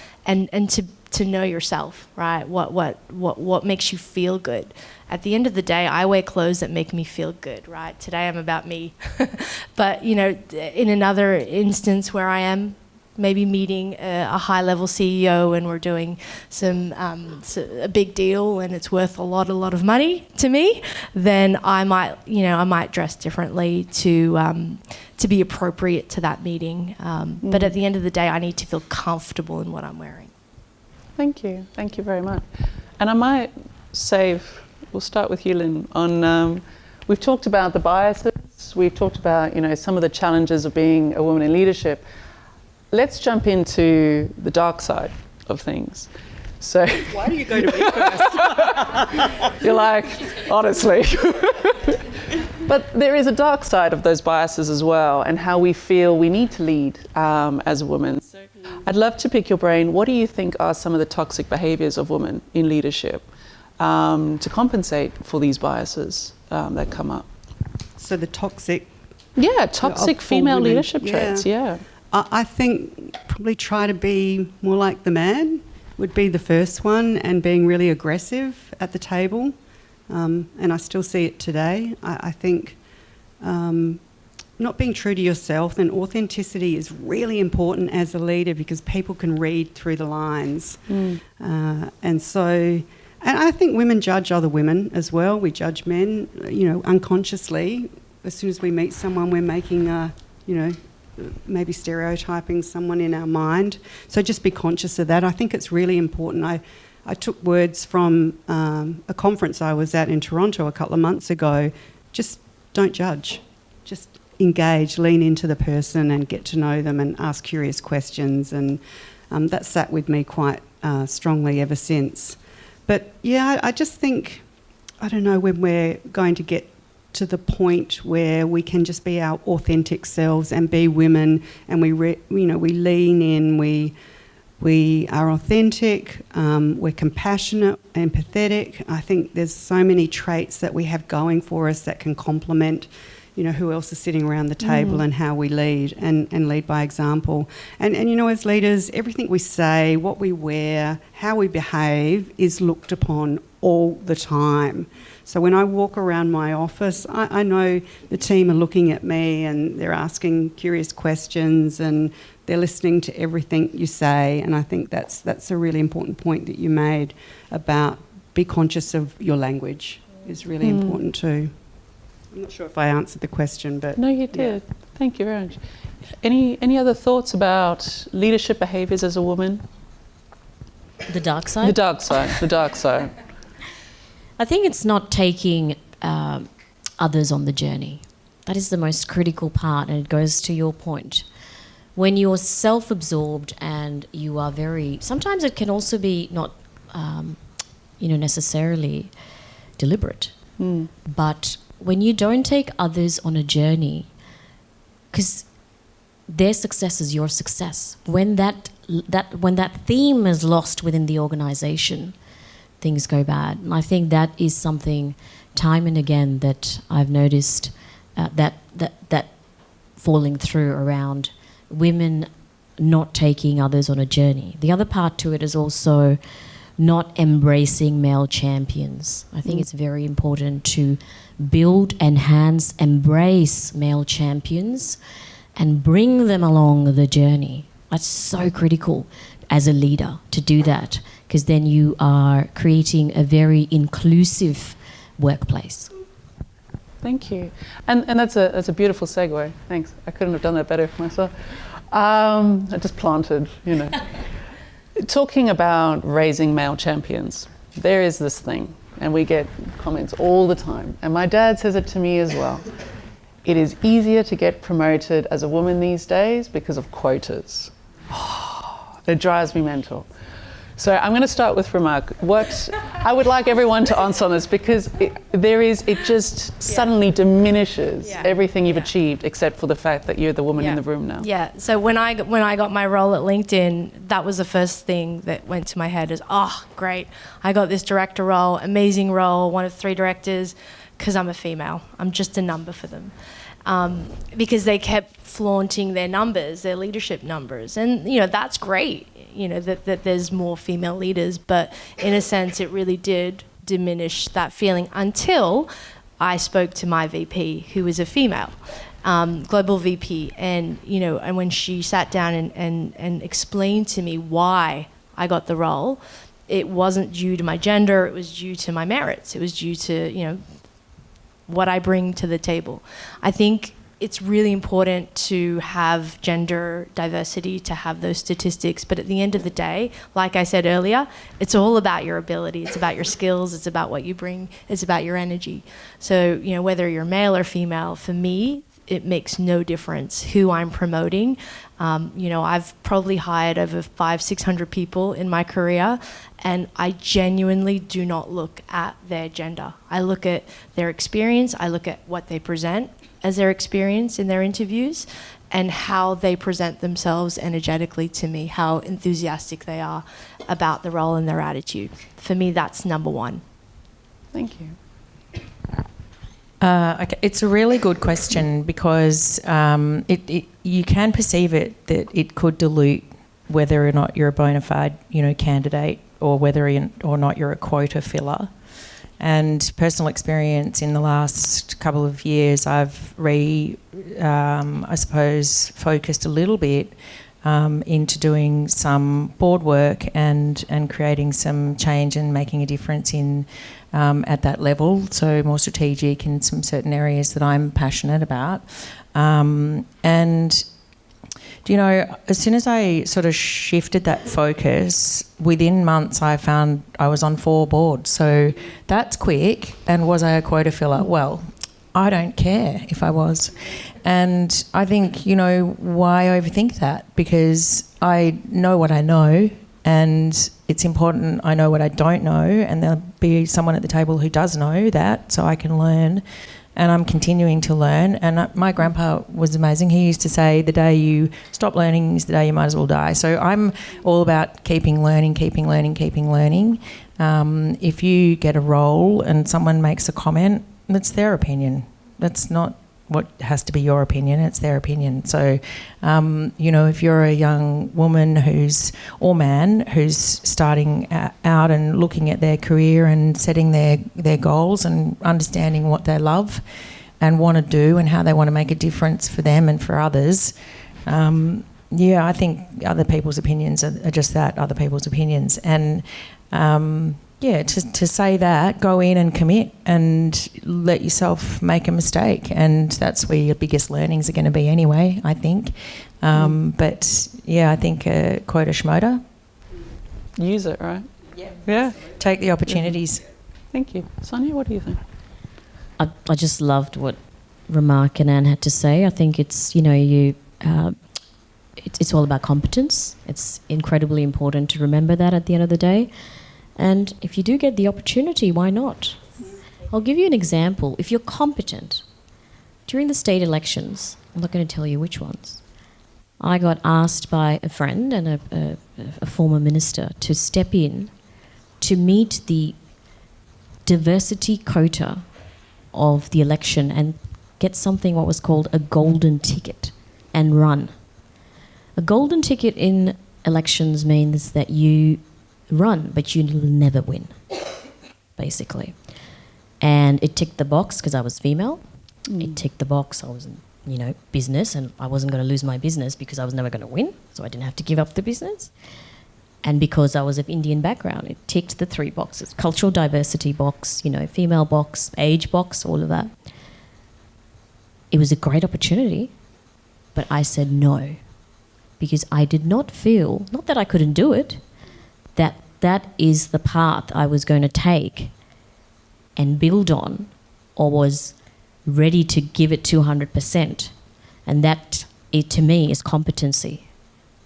[SPEAKER 2] to know yourself, right? What makes you feel good. At the end of the day, I wear clothes that make me feel good, right? Today I'm about me. But, in another instance where I am maybe meeting a high-level CEO and we're doing a big deal and it's worth a lot of money to me, then I might dress differently to be appropriate to that meeting. But at the end of the day, I need to feel comfortable in what I'm wearing.
[SPEAKER 1] Thank you very much. And I might we'll start with you, Lynn, on, we've talked about the biases, we've talked about, some of the challenges of being a woman in leadership. Let's jump into the dark side of things. So
[SPEAKER 5] Why do you go to me first?
[SPEAKER 1] you're like, honestly. But there is a dark side of those biases as well, and how we feel we need to lead as a woman. I'd love to pick your brain. What do you think are some of the toxic behaviours of women in leadership to compensate for these biases that come up?
[SPEAKER 5] So the toxic...
[SPEAKER 1] toxic female
[SPEAKER 5] women.
[SPEAKER 1] leadership traits,
[SPEAKER 5] I think probably try to be more like the man would be the first one, and being really aggressive at the table. And I still see it today. I think not being true to yourself, and authenticity is really important as a leader, because people can read through the lines. And I think women judge other women as well. We judge men, unconsciously. As soon as we meet someone, we're making maybe stereotyping someone in our mind. So just be conscious of that. I think it's really important. I took words from a conference I was at in Toronto a couple of months ago. Just don't judge. Just engage, lean into the person and get to know them and ask curious questions. And that sat with me quite strongly ever since. But yeah, I just think, I don't know when we're going to get to the point where we can just be our authentic selves and be women, and we lean in, we are authentic, we're compassionate, empathetic. I think there's so many traits that we have going for us that can complement, who else is sitting around the table and how we lead, and lead by example. And as leaders, everything we say, what we wear, how we behave is looked upon all the time. So when I walk around my office, I know the team are looking at me and they're asking curious questions and they're listening to everything you say. And I think that's a really important point that you made about be conscious of your language is really important too. I'm not sure if I answered the question, but...
[SPEAKER 1] No, you did. Yeah. Thank you very much. Any other thoughts about leadership behaviours as a woman?
[SPEAKER 4] The dark side?
[SPEAKER 1] The dark side.
[SPEAKER 4] I think it's not taking others on the journey. That is the most critical part, and it goes to your point. When you're self-absorbed and you are sometimes it can also be not, necessarily deliberate. But when you don't take others on a journey, because their success is your success. When that theme is lost within the organisation, things go bad. And I think that is something time and again that I've noticed that falling through around women not taking others on a journey. The other part to it is also not embracing male champions. I think it's very important to build, enhance, embrace male champions and bring them along the journey. That's so critical as a leader to do that, because then you are creating a very inclusive workplace.
[SPEAKER 1] Thank you. And that's a beautiful segue. Thanks. I couldn't have done that better for myself. I just planted, Talking about raising male champions, there is this thing, and we get comments all the time, and my dad says it to me as well. It is easier to get promoted as a woman these days because of quotas. It drives me mental. So I'm going to start with Remark. What I would like everyone to answer on this, because it just suddenly diminishes everything you've achieved, except for the fact that you're the woman in the room now.
[SPEAKER 2] Yeah. So when I got my role at LinkedIn, that was the first thing that went to my head is, oh, great, I got this director role, amazing role, one of 3 directors, because I'm a female. I'm just a number for them. Because they kept flaunting their numbers, their leadership numbers. And, that's great, that there's more female leaders. But in a sense, it really did diminish that feeling until I spoke to my VP, who is a female, global VP. And, and when she sat down and explained to me why I got the role, it wasn't due to my gender, it was due to my merits. It was due to, what I bring to the table. I think it's really important to have gender diversity, to have those statistics, but at the end of the day, like I said earlier, it's all about your ability, it's about your skills, it's about what you bring, it's about your energy. So, whether you're male or female, for me, it makes no difference who I'm promoting. I've probably hired over 500-600 people in my career, and I genuinely do not look at their gender. I look at their experience, I look at what they present as their experience in their interviews, and how they present themselves energetically to me, how enthusiastic they are about the role and their attitude. For me, that's number one.
[SPEAKER 1] Thank you.
[SPEAKER 3] Okay. It's a really good question, because you can perceive it that it could dilute whether or not you're a bona fide, candidate, or whether or not you're a quota filler. And personal experience in the last couple of years, I've focused a little bit into doing some board work and creating some change and making a difference in at that level, so more strategic in some certain areas that I'm passionate about. And as soon as I sort of shifted that focus, within months I found I was on 4 boards. So that's quick. And was I a quota filler? Well, I don't care if I was. And I think, why overthink that? Because I know what I know, and it's important I know what I don't know, and there'll be someone at the table who does know that, so I can learn. And I'm continuing to learn. And my grandpa was amazing. He used to say, the day you stop learning is the day you might as well die. So I'm all about keeping learning. If you get a role and someone makes a comment, that's their opinion. That's not what has to be your opinion, it's their opinion. So, if you're a young woman or man who's starting out and looking at their career and setting their goals and understanding what they love and want to do and how they want to make a difference for them and for others, I think other people's opinions are just that, other people's opinions. And to say that, go in and commit and let yourself make a mistake, and that's where your biggest learnings are going to be anyway, I think. I think quota schmota.
[SPEAKER 1] Use it, right? Yeah.
[SPEAKER 3] Take the opportunities.
[SPEAKER 1] Thank you. Sonia, what do you think?
[SPEAKER 4] I just loved what Remark and Anne had to say. I think it's, it's all about competence. It's incredibly important to remember that at the end of the day. And if you do get the opportunity, why not? I'll give you an example. If you're competent, during the state elections, I'm not going to tell you which ones, I got asked by a friend and a former minister to step in to meet the diversity quota of the election and get something what was called a golden ticket and run. A golden ticket in elections means that you run, but you'll never win, basically. And it ticked the box because I was female. It ticked the box. I was in, business, and I wasn't going to lose my business because I was never going to win, so I didn't have to give up the business. And because I was of Indian background, it ticked the 3 boxes: cultural diversity box, female box, age box, all of that. It was a great opportunity, but I said no, because I did not feel, not that I couldn't do it, that is the path I was going to take and build on, or was ready to give it 200%. And that, to me, is competency,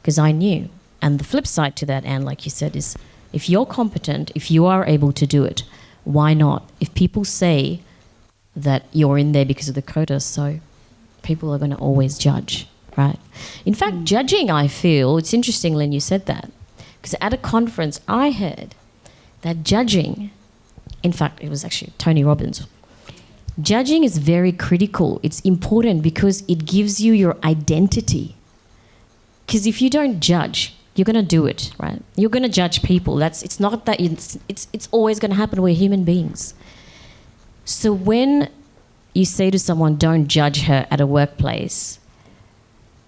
[SPEAKER 4] because I knew. And the flip side to that, Anne, like you said, is if you're competent, if you are able to do it, why not? If people say that you're in there because of the quota, so people are going to always judge, right? In fact, judging, I feel, it's interesting, Lynn, you said that, because at a conference I heard that judging, in fact, it was actually Tony Robbins, judging is very critical. It's important because it gives you your identity. Because if you don't judge, you're going to do it, right? You're going to judge people. It's not that it's always going to happen. We're human beings. So when you say to someone, don't judge her at a workplace,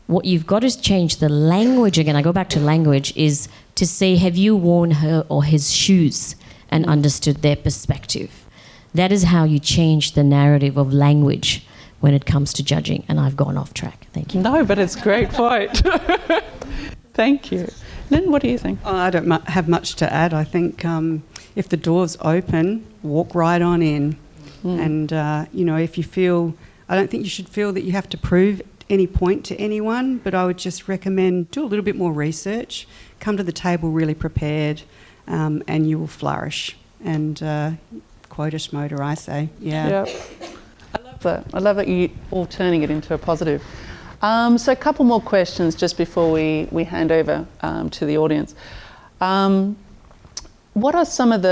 [SPEAKER 4] what you've got to change the language again. I go back to language, is to say, have you worn her or his shoes and understood their perspective? That is how you change the narrative of language when it comes to judging. And I've gone off track. Thank you.
[SPEAKER 1] No, but it's a great point. Thank you. Lynn, what do you think?
[SPEAKER 5] I don't have much to add. I think if the door's open, walk right on in. And, if you feel, I don't think you should feel that you have to prove any point to anyone, but I would just recommend do a little bit more research, come to the table really prepared, and you will flourish. And quotish motor, I say. Yeah.
[SPEAKER 1] I love that. I love that you all turning it into a positive. So a couple more questions just before we hand over to the audience. What are some of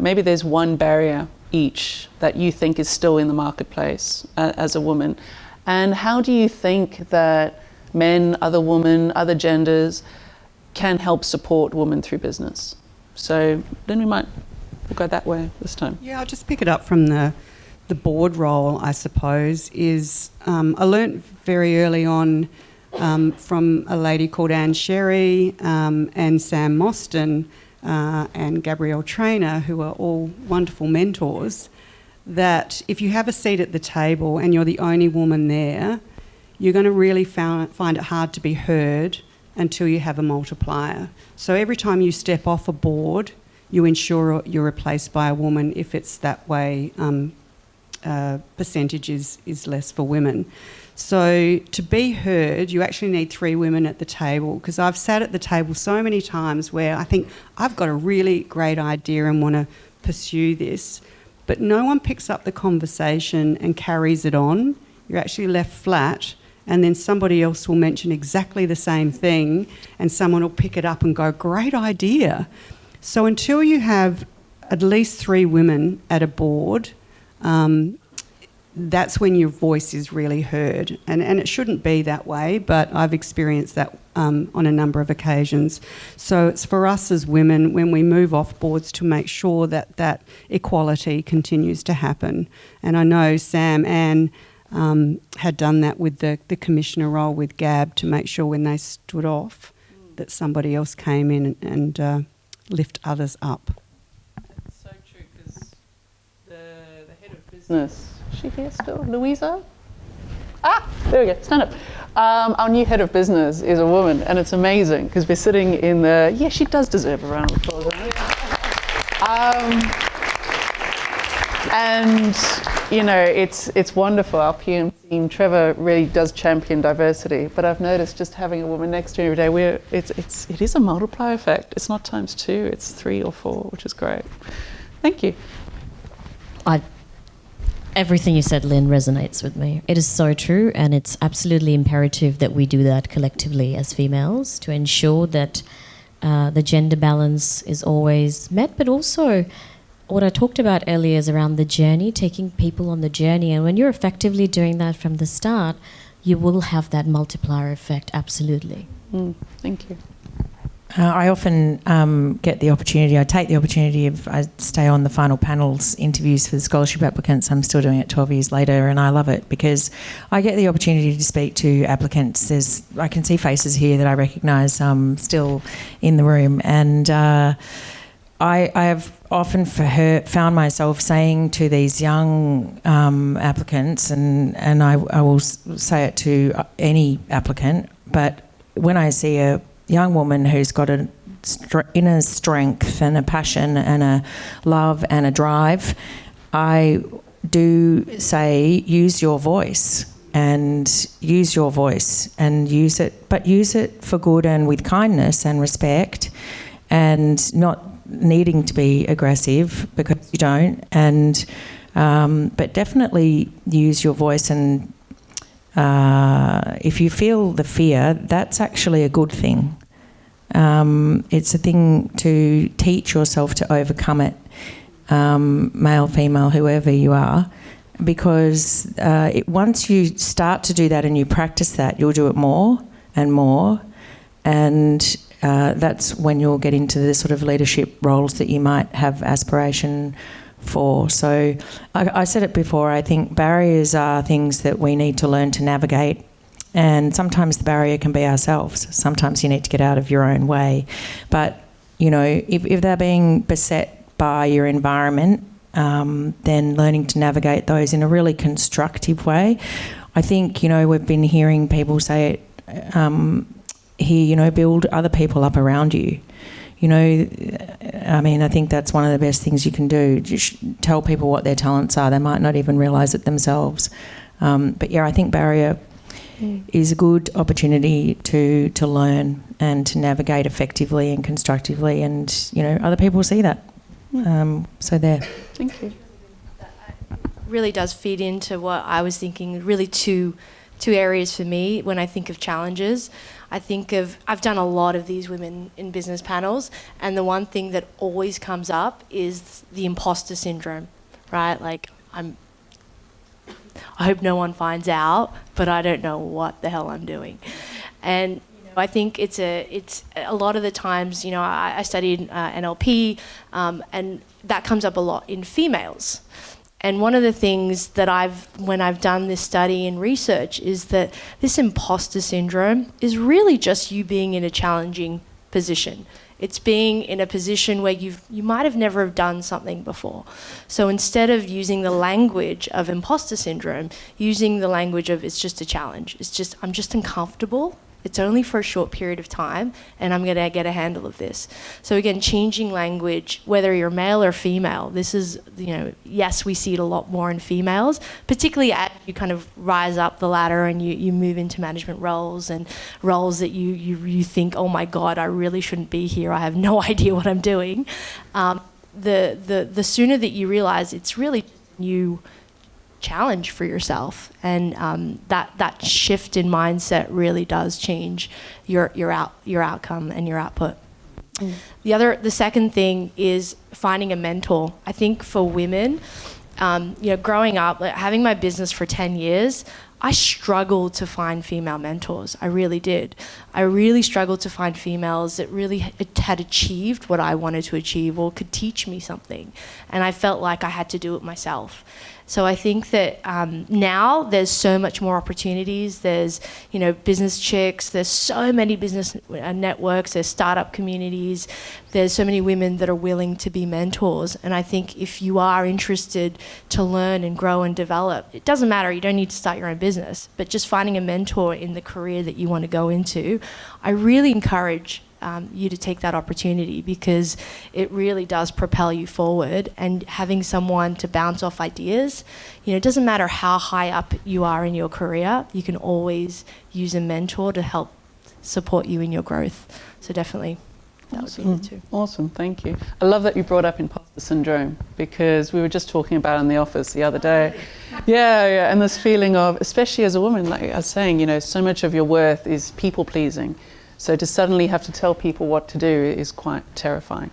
[SPEAKER 1] maybe there's one barrier each that you think is still in the marketplace as a woman, and how do you think that men, other women, other genders can help support women through business? So then we'll go that way this time.
[SPEAKER 5] Yeah, I'll just pick it up from the board role, I suppose, is I learnt very early on from a lady called Anne Sherry and Sam Mostyn and Gabrielle Traynor, who are all wonderful mentors, that if you have a seat at the table and you're the only woman there, you're going to really find it hard to be heard until you have a multiplier. So every time you step off a board, you ensure you're replaced by a woman if it's that way. Percentage is less for women. So to be heard, you actually need 3 women at the table, because I've sat at the table so many times where I think I've got a really great idea and want to pursue this, but no one picks up the conversation and carries it on. You're actually left flat, and then somebody else will mention exactly the same thing and someone will pick it up and go, great idea. So until you have at least 3 women at a board, that's when your voice is really heard. And it shouldn't be that way, but I've experienced that on a number of occasions. So it's for us as women, when we move off boards, to make sure that equality continues to happen. And I know Sam and had done that with the commissioner role with Gab, to make sure when they stood off that somebody else came in and lift others up.
[SPEAKER 1] That's so true, because the head of business, is she here still? Louisa? There we go, stand up. Our new head of business is a woman, and it's amazing because we're sitting in she does deserve a round of applause, doesn't she? And it's wonderful. Our PM team, Trevor, really does champion diversity. But I've noticed just having a woman next to me every day, it is a multiplier effect. It's not times 2, it's 3 or 4, which is great. Thank you.
[SPEAKER 4] Everything you said, Lynn, resonates with me. It is so true, and it's absolutely imperative that we do that collectively as females to ensure that the gender balance is always met, but also what I talked about earlier is around the journey, taking people on the journey. And when you're effectively doing that from the start, you will have that multiplier effect, absolutely.
[SPEAKER 1] Thank you.
[SPEAKER 3] I often get the opportunity, I take the opportunity of, I stay on the final panels interviews for the scholarship applicants. I'm still doing it 12 years later, and I love it because I get the opportunity to speak to applicants. I can see faces here that I recognise still in the room, and I have often found myself saying to these young applicants, and I will say it to any applicant, but when I see a young woman who's got an inner strength and a passion and a love and a drive, I do say use your voice and use it, but use it for good and with kindness and respect, and not needing to be aggressive because you don't, and but definitely use your voice. And if you feel the fear, that's actually a good thing. It's a thing to teach yourself to overcome it, male, female, whoever you are, because once you start to do that and you practice that, you'll do it more and more, and that's when you'll get into the sort of leadership roles that you might have aspiration for. So I said it before, I think barriers are things that we need to learn to navigate, and sometimes the barrier can be ourselves. Sometimes you need to get out of your own way. But, you know, if they're being beset by your environment, then learning to navigate those in a really constructive way. I think, you know, we've been hearing people say it here, you know, build other people up around you. You know, I mean, I think that's one of the best things you can do. Just tell people what their talents are. They might not even realise it themselves. But yeah, I think barrier is a good opportunity to learn and to navigate effectively and constructively, and, you know, other people see that. So there.
[SPEAKER 1] Thank you.
[SPEAKER 2] Really does feed into what I was thinking, really two areas for me when I think of challenges. I've done a lot of these women in business panels, and the one thing that always comes up is the imposter syndrome, right? Like, I hope no one finds out, but I don't know what the hell I'm doing. And you know, I think it's a lot of the times, you know, I studied NLP, and that comes up a lot in females. And one of the things that when I've done this study and research, is that this imposter syndrome is really just you being in a challenging position. It's being in a position where you might have never have done something before. So instead of using the language of imposter syndrome, using the language of it's just a challenge. I'm just uncomfortable. It's only for a short period of time, and I'm going to get a handle of this. So again, changing language, whether you're male or female, this is, you know, yes, we see it a lot more in females, particularly as you kind of rise up the ladder and you move into management roles and roles that you think, oh my God, I really shouldn't be here. I have no idea what I'm doing. The sooner that you realize it's really you challenge for yourself, and that shift in mindset really does change your outcome and your output. The second thing is finding a mentor. I think for women, you know, growing up, like, having my business for 10 years, I struggled to find female mentors. I really did. I really struggled to find females that really had achieved what I wanted to achieve or could teach me something. And I felt like I had to do it myself. So I think that now there's so much more opportunities. There's, you know, Business Chicks. There's so many business networks. There's startup communities. There's so many women that are willing to be mentors. And I think if you are interested to learn and grow and develop, it doesn't matter. You don't need to start your own business, but just finding a mentor in the career that you want to go into, I really encourage you to take that opportunity, because it really does propel you forward. And having someone to bounce off ideas, you know, it doesn't matter how high up you are in your career, you can always use a mentor to help support you in your growth. So definitely that would be the two.
[SPEAKER 1] Awesome, thank you. I love that you brought up imposter syndrome, because we were just talking about it in the office the other day. Yeah, and this feeling of, especially as a woman, like I was saying, you know, so much of your worth is people pleasing. So to suddenly have to tell people what to do is quite terrifying.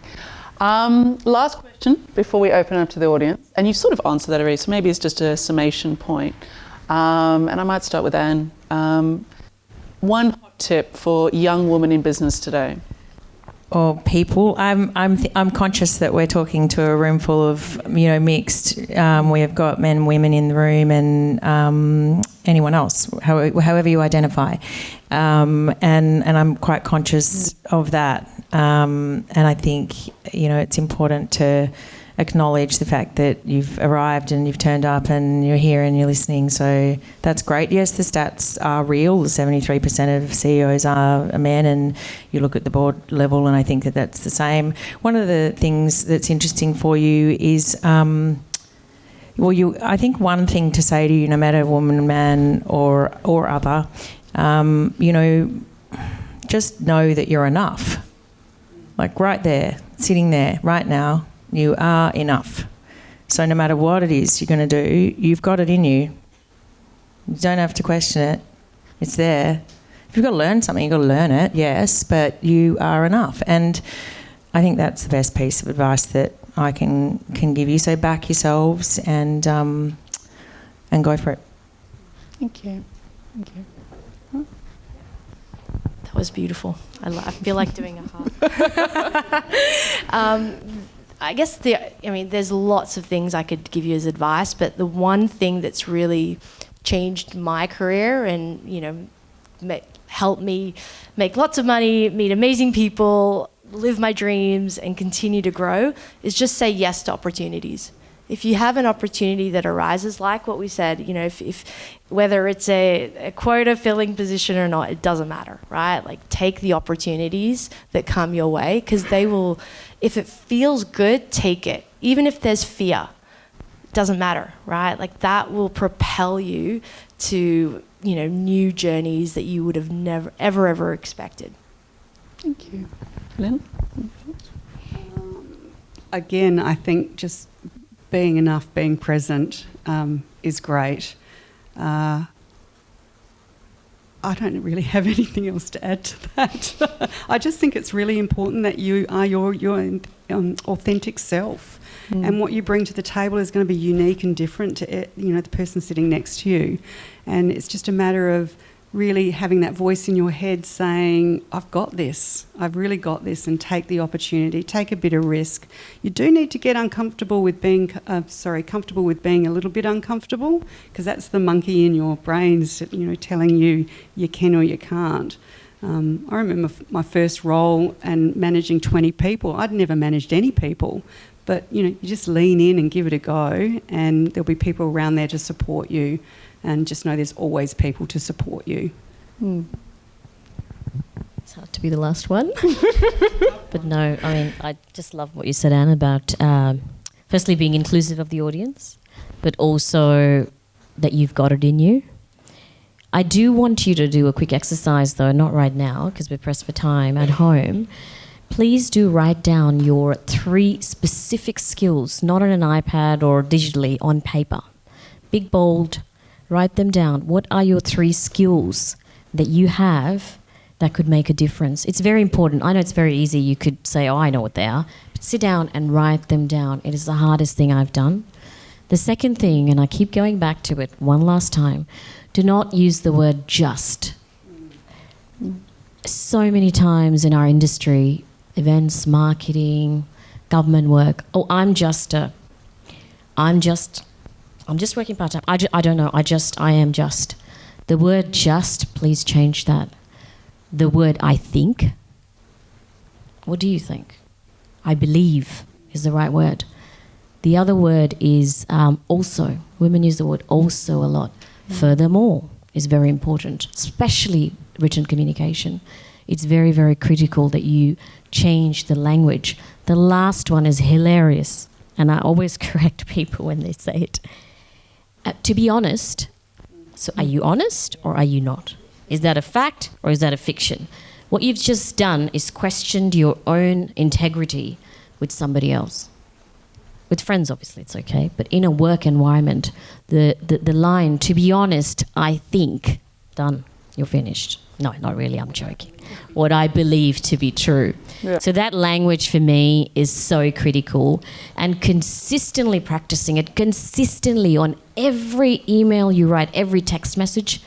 [SPEAKER 1] Last question before we open up to the audience, and you've sort of answered that already, so maybe it's just a summation point. And I might start with Anne. One hot tip for young women in business today.
[SPEAKER 3] or people. I'm conscious that we're talking to a room full of mixed. We have got men and women in the room, and anyone else, however you identify. And I'm quite conscious of that. And I think it's important to acknowledge the fact that you've arrived and you've turned up and you're here and you're listening. So that's great. Yes, the stats are real. 73% of CEOs are men, and you look at the board level, and I think that that's the same. One of the things that's interesting for you is, I think one thing to say to you, no matter woman, man, or other, just know that you're enough. Like right there, sitting there, right now. You are enough. So no matter what it is you're going to do, you've got it in you. You don't have to question it. It's there. If you've got to learn something, you've got to learn it, yes, but you are enough. And I think that's the best piece of advice that I can give you. So back yourselves and go for it.
[SPEAKER 1] Thank you. Thank you.
[SPEAKER 2] That was beautiful. I feel like doing a heart. I guess there's lots of things I could give you as advice, but the one thing that's really changed my career and, helped me make lots of money, meet amazing people, live my dreams, and continue to grow is just say yes to opportunities. If you have an opportunity that arises, like what we said, if whether it's a quota filling position or not, it doesn't matter, right? Like take the opportunities that come your way, because they will, if it feels good, take it. Even if there's fear, it doesn't matter, right? Like that will propel you to, new journeys that you would have never, ever expected.
[SPEAKER 1] Thank you. Lynn?
[SPEAKER 5] Again, I think just being enough, being present is great. I don't really have anything else to add to that. I just think it's really important that you are your authentic self, and what you bring to the table is going to be unique and different to the person sitting next to you, and it's just a matter of really having that voice in your head saying, I've got this, I've really got this, and take the opportunity, take a bit of risk. You do need to get comfortable with being a little bit uncomfortable, because that's the monkey in your brains, telling you you can or you can't. I remember my first role and managing 20 people. I'd never managed any people, but you just lean in and give it a go, and there'll be people around there to support you. And just know there's always people to support you.
[SPEAKER 4] It's hard to be the last one. But no, I just love what you said, Anne, about firstly being inclusive of the audience, but also that you've got it in you. I do want you to do a quick exercise, though, not right now, because we're pressed for time, at home. Please do write down your 3 specific skills, not on an iPad or digitally, on paper. Big, bold. Write them down. What are your 3 skills that you have that could make a difference? It's very important. I know it's very easy. You could say, I know what they are. But sit down and write them down. It is the hardest thing I've done. The second thing, and I keep going back to it one last time, do not use the word just. So many times in our industry, events, marketing, government work, I'm just working part-time. I don't know. I am just. The word just, please change that. The word I think. What do you think? I believe is the right word. The other word is also. Women use the word also a lot. Furthermore is very important, especially written communication. It's very, very critical that you change the language. The last one is hilarious, and I always correct people when they say it. To be honest, so are you honest or are you not? Is that a fact or is that a fiction? What you've just done is questioned your own integrity with somebody else. With friends, obviously, it's okay. But in a work environment, the line, to be honest, I think, done, you're finished. No, not really, I'm joking. What I believe to be true. Yeah. So that language for me is so critical, and consistently practicing it, consistently on every email you write, every text message,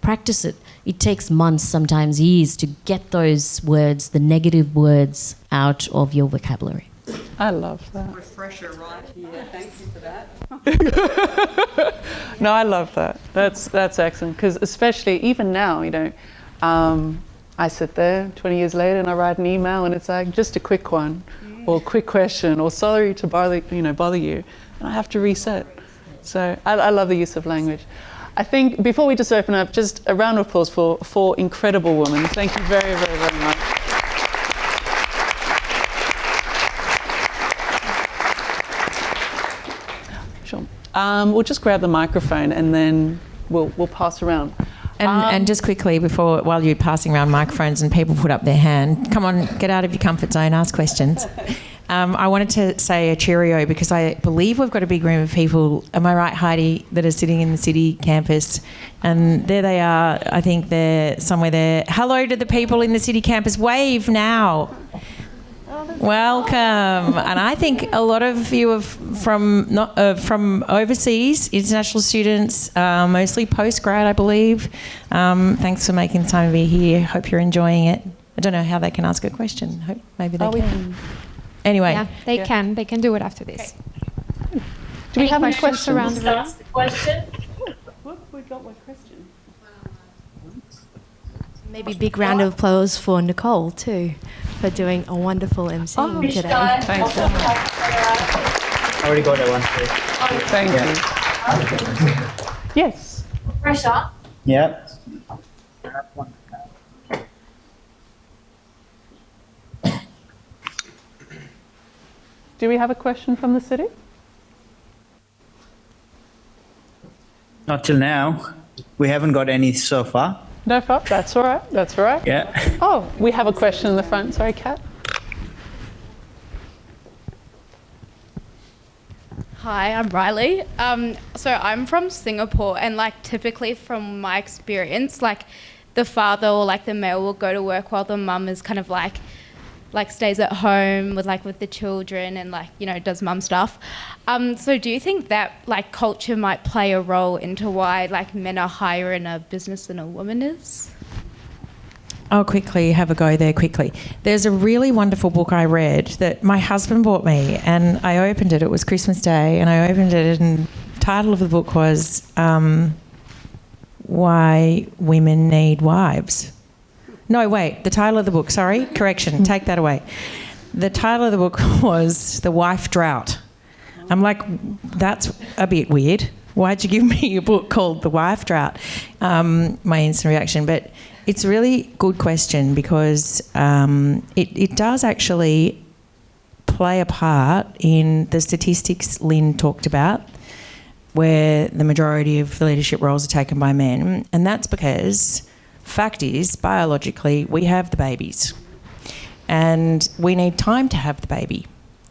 [SPEAKER 4] practice it. It takes months, sometimes years, to get those words, the negative words, out of your vocabulary.
[SPEAKER 1] I love that.
[SPEAKER 5] Refresher right here. Thank you for that.
[SPEAKER 1] No, I love that. That's excellent, because especially even now, I sit there 20 years later and I write an email and it's like just a quick one, or quick question, or sorry to bother you, and I have to reset. So I love the use of language. I think before we just open up, just a round of applause for 4 incredible women. Thank you very, very, very much. Sure. We'll just grab the microphone and then we'll pass around.
[SPEAKER 3] And just quickly, while you're passing around microphones and people put up their hand, come on, get out of your comfort zone, ask questions. I wanted to say a cheerio because I believe we've got a big room of people, am I right, Heidi, that are sitting in the city campus. And there they are, I think they're somewhere there. Hello to the people in the city campus. Wave now. Welcome. And I think a lot of you are from overseas, international students, mostly postgrad, I believe. Thanks for making the time to be here. Hope you're enjoying it. I don't know how they can ask a question. Hope maybe they can. Anyway.
[SPEAKER 6] Yeah, they can. They can do it after this.
[SPEAKER 1] Okay. Do we have any questions
[SPEAKER 6] around the room?
[SPEAKER 7] Question?
[SPEAKER 1] We got one question.
[SPEAKER 2] Maybe a big round of applause for Nicole too, for doing a wonderful emceeing today.
[SPEAKER 1] Thanks so much.
[SPEAKER 7] I already got that one.
[SPEAKER 1] Thank you. Yes.
[SPEAKER 7] Pressure. Yeah.
[SPEAKER 1] Do we have a question from the city?
[SPEAKER 7] Not till now. We haven't got any so far.
[SPEAKER 1] No, that's all right. That's all right.
[SPEAKER 7] Yeah.
[SPEAKER 1] Oh, we have a question in the front. Sorry, Kat.
[SPEAKER 8] Hi, I'm Riley. So I'm from Singapore, and typically from my experience, the father or the male will go to work while the mum is kind of stays at home with the children and does mum stuff. So do you think that culture might play a role into why men are higher in a business than a woman is?
[SPEAKER 3] I'll quickly have a go there quickly. There's a really wonderful book I read that my husband bought me, and I opened it. It was Christmas Day, and I opened it, and the title of the book was Why Women Need Wives. No, wait, the title of the book, sorry, correction, take that away. The title of the book was The Wife Drought. I'm like, that's a bit weird. Why'd you give me a book called The Wife Drought? My instant reaction. But it's a really good question because it does actually play a part in the statistics Lynn talked about, where the majority of the leadership roles are taken by men. And that's because fact is, biologically, we have the babies and we need time to have the baby.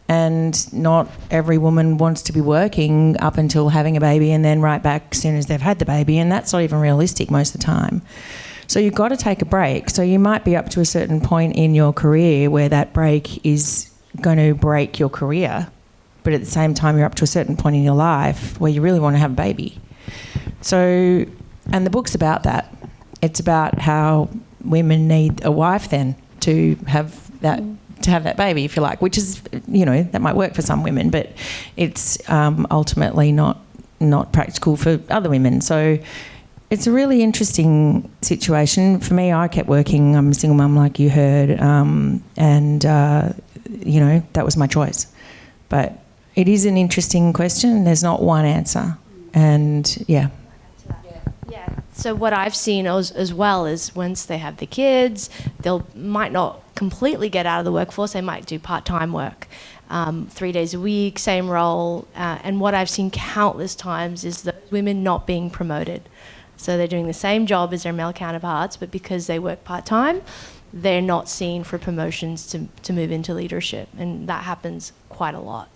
[SPEAKER 3] And not every woman wants to be working up until having a baby and then right back as soon as they've had the baby, and that's not even realistic most of the time. So you've got to take a break. So you might be up to a certain point in your career where that break is going to break your career, but at the same time you're up to a certain point in your life where you really want to have a baby. So, and the book's about that. It's about how women need a wife then to have that baby, if you like, which is, that might work for some women, but it's ultimately not practical for other women. So it's a really interesting situation. For me, I kept working. I'm a single mum, like you heard, and that was my choice. But it is an interesting question. There's not one answer. And, yeah.
[SPEAKER 2] So what I've seen as well is once they have the kids, might not completely get out of the workforce. They might do part-time work, 3 days a week, same role. And what I've seen countless times is the women not being promoted. So they're doing the same job as their male counterparts, but because they work part-time, they're not seen for promotions to move into leadership. And that happens quite a lot.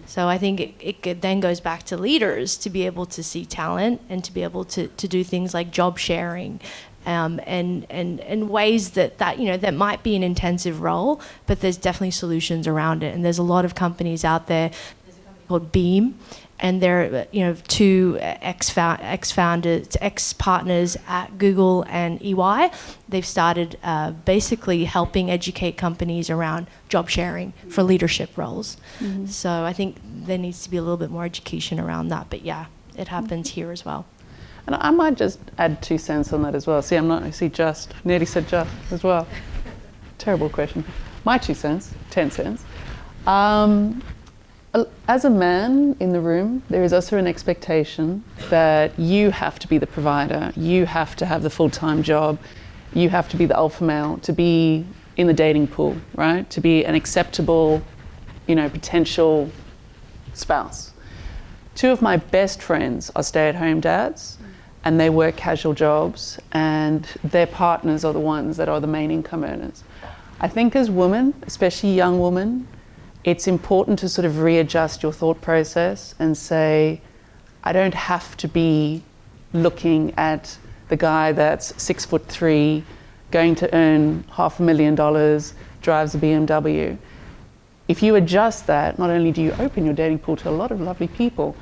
[SPEAKER 2] So I think it then goes back to leaders to be able to see talent and to be able to do things like job sharing and ways that might be an intensive role, but there's definitely solutions around it. And there's a lot of companies out there. There's a company called Beam, and they're two ex-founders, ex-partners at Google and EY. They've started basically helping educate companies around job sharing for leadership roles. So I think there needs to be a little bit more education around that. But yeah, it happens here as well.
[SPEAKER 1] And I might just add 2 cents on that as well. Nearly said just as well. Terrible question. My 2 cents, 10 cents. As a man in the room, there is also an expectation that you have to be the provider, you have to have the full-time job, you have to be the alpha male to be in the dating pool, right? To be an acceptable, potential spouse. 2 of my best friends are stay-at-home dads, and they work casual jobs, and their partners are the ones that are the main income earners. I think as women, especially young women, it's important to sort of readjust your thought process and say, I don't have to be looking at the guy that's 6'3", going to earn $500,000, drives a BMW. If you adjust that, not only do you open your dating pool to a lot of lovely people,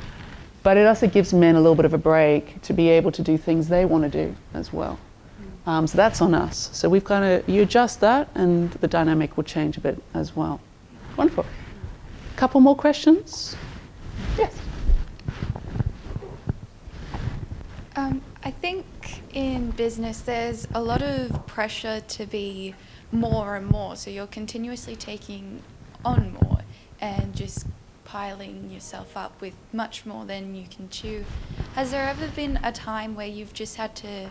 [SPEAKER 1] but it also gives men a little bit of a break to be able to do things they want to do as well. So that's on us. So you adjust that and the dynamic will change a bit as well. Wonderful. Couple more questions? Yes.
[SPEAKER 9] I think in business there's a lot of pressure to be more and more, so you're continuously taking on more and just piling yourself up with much more than you can chew. Has there ever been a time where you've just had to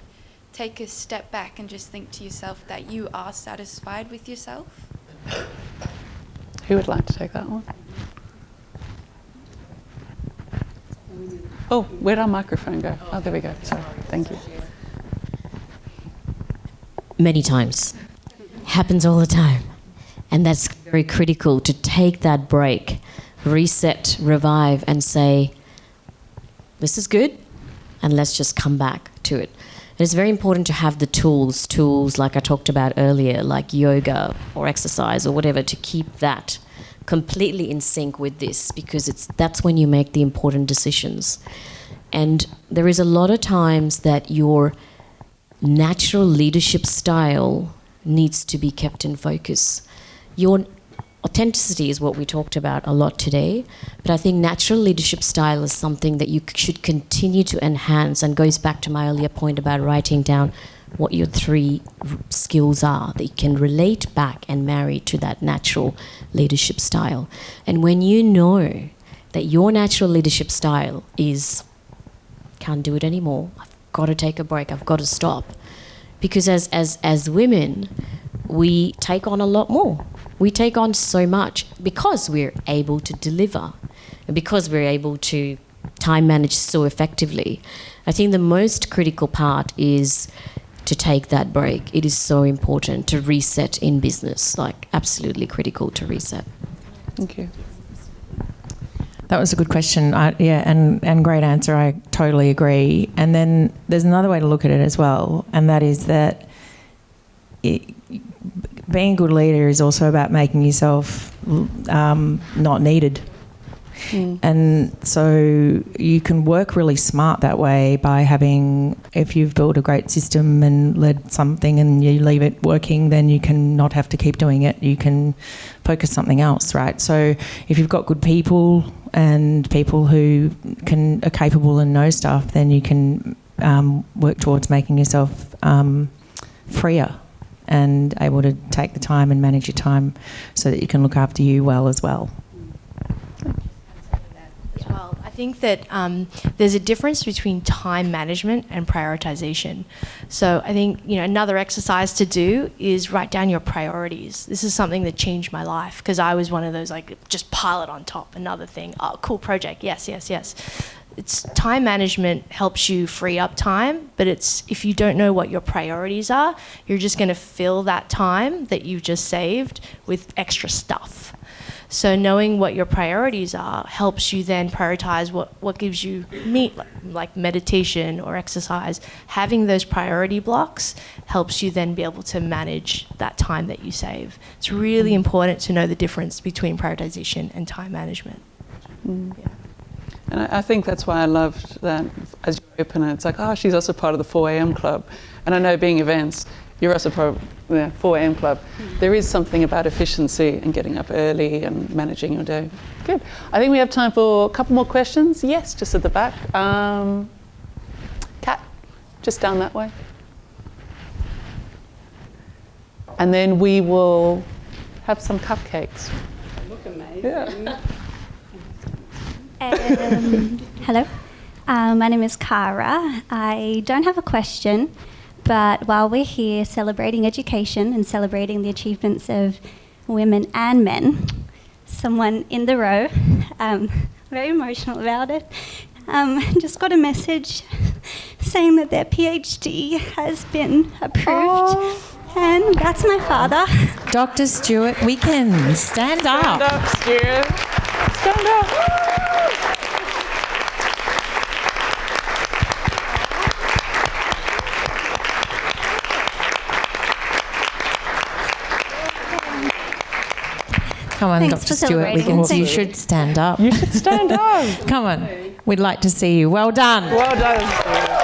[SPEAKER 9] take a step back and just think to yourself that you are satisfied with yourself?
[SPEAKER 1] Who would like to take that one? Oh, where'd our microphone go? Oh, there we go. Sorry. Thank you.
[SPEAKER 4] Many times. Happens all the time. And that's very critical, to take that break, reset, revive, and say, this is good, and let's just come back to it. And it's very important to have the tools like I talked about earlier, like yoga or exercise or whatever, to keep that completely in sync with this, because that's when you make the important decisions. And there is a lot of times that your natural leadership style needs to be kept in focus. Your authenticity is what we talked about a lot today, but I think natural leadership style is something that you should continue to enhance, and goes back to my earlier point about writing down what your 3 skills are that you can relate back and marry to that natural leadership style. And when you know that your natural leadership style is, can't do it anymore, I've got to take a break, I've got to stop. Because as women, we take on a lot more. We take on so much because we're able to deliver, and because we're able to time manage so effectively. I think the most critical part is to take that break. It is so important to reset in business, like absolutely critical to reset.
[SPEAKER 1] Thank you.
[SPEAKER 3] That was a good question. And great answer. I totally agree. And then there's another way to look at it as well, and that is that being a good leader is also about making yourself not needed. And so you can work really smart that way by having, if you've built a great system and led something and you leave it working, then you can not have to keep doing it. You can focus something else, right? So if you've got good people and people who are capable and know stuff, then you can work towards making yourself freer and able to take the time and manage your time so that you can look after you well as well.
[SPEAKER 2] Well, I think that there's a difference between time management and prioritization. So I think another exercise to do is write down your priorities. This is something that changed my life, because I was one of those just pile it on top, another thing. Oh, cool project. Yes. It's time management helps you free up time, but if you don't know what your priorities are, you're just going to fill that time that you've just saved with extra stuff. So knowing what your priorities are helps you then prioritize what gives you like meditation or exercise. Having those priority blocks helps you then be able to manage that time that you save. It's really important to know the difference between prioritization and time management. Yeah.
[SPEAKER 1] And I think that's why I loved that as you open it. It's like, oh, she's also part of the 4 a.m. club. And I know being events, you're also part of the 4 a.m. club. There is something about efficiency and getting up early and managing your day. Good. I think we have time for a couple more questions. Yes, just at the back. Kat, just down that way. And then we will have some cupcakes.
[SPEAKER 5] Look amazing.
[SPEAKER 1] Yeah.
[SPEAKER 10] Hello, my name is Cara. I don't have a question, but while we're here celebrating education and celebrating the achievements of women and men, someone in the row, very emotional about it, just got a message saying that their PhD has been approved. And that's my father.
[SPEAKER 3] Dr. Stewart, we can stand up.
[SPEAKER 1] Stand up, Stuart. Stand up.
[SPEAKER 3] Come on,
[SPEAKER 10] Thanks
[SPEAKER 3] Dr.
[SPEAKER 10] for
[SPEAKER 3] Stewart, we can. You should stand up.
[SPEAKER 1] You should stand up.
[SPEAKER 3] Come on, we'd like to see you. Well done.
[SPEAKER 1] Well done, Stuart.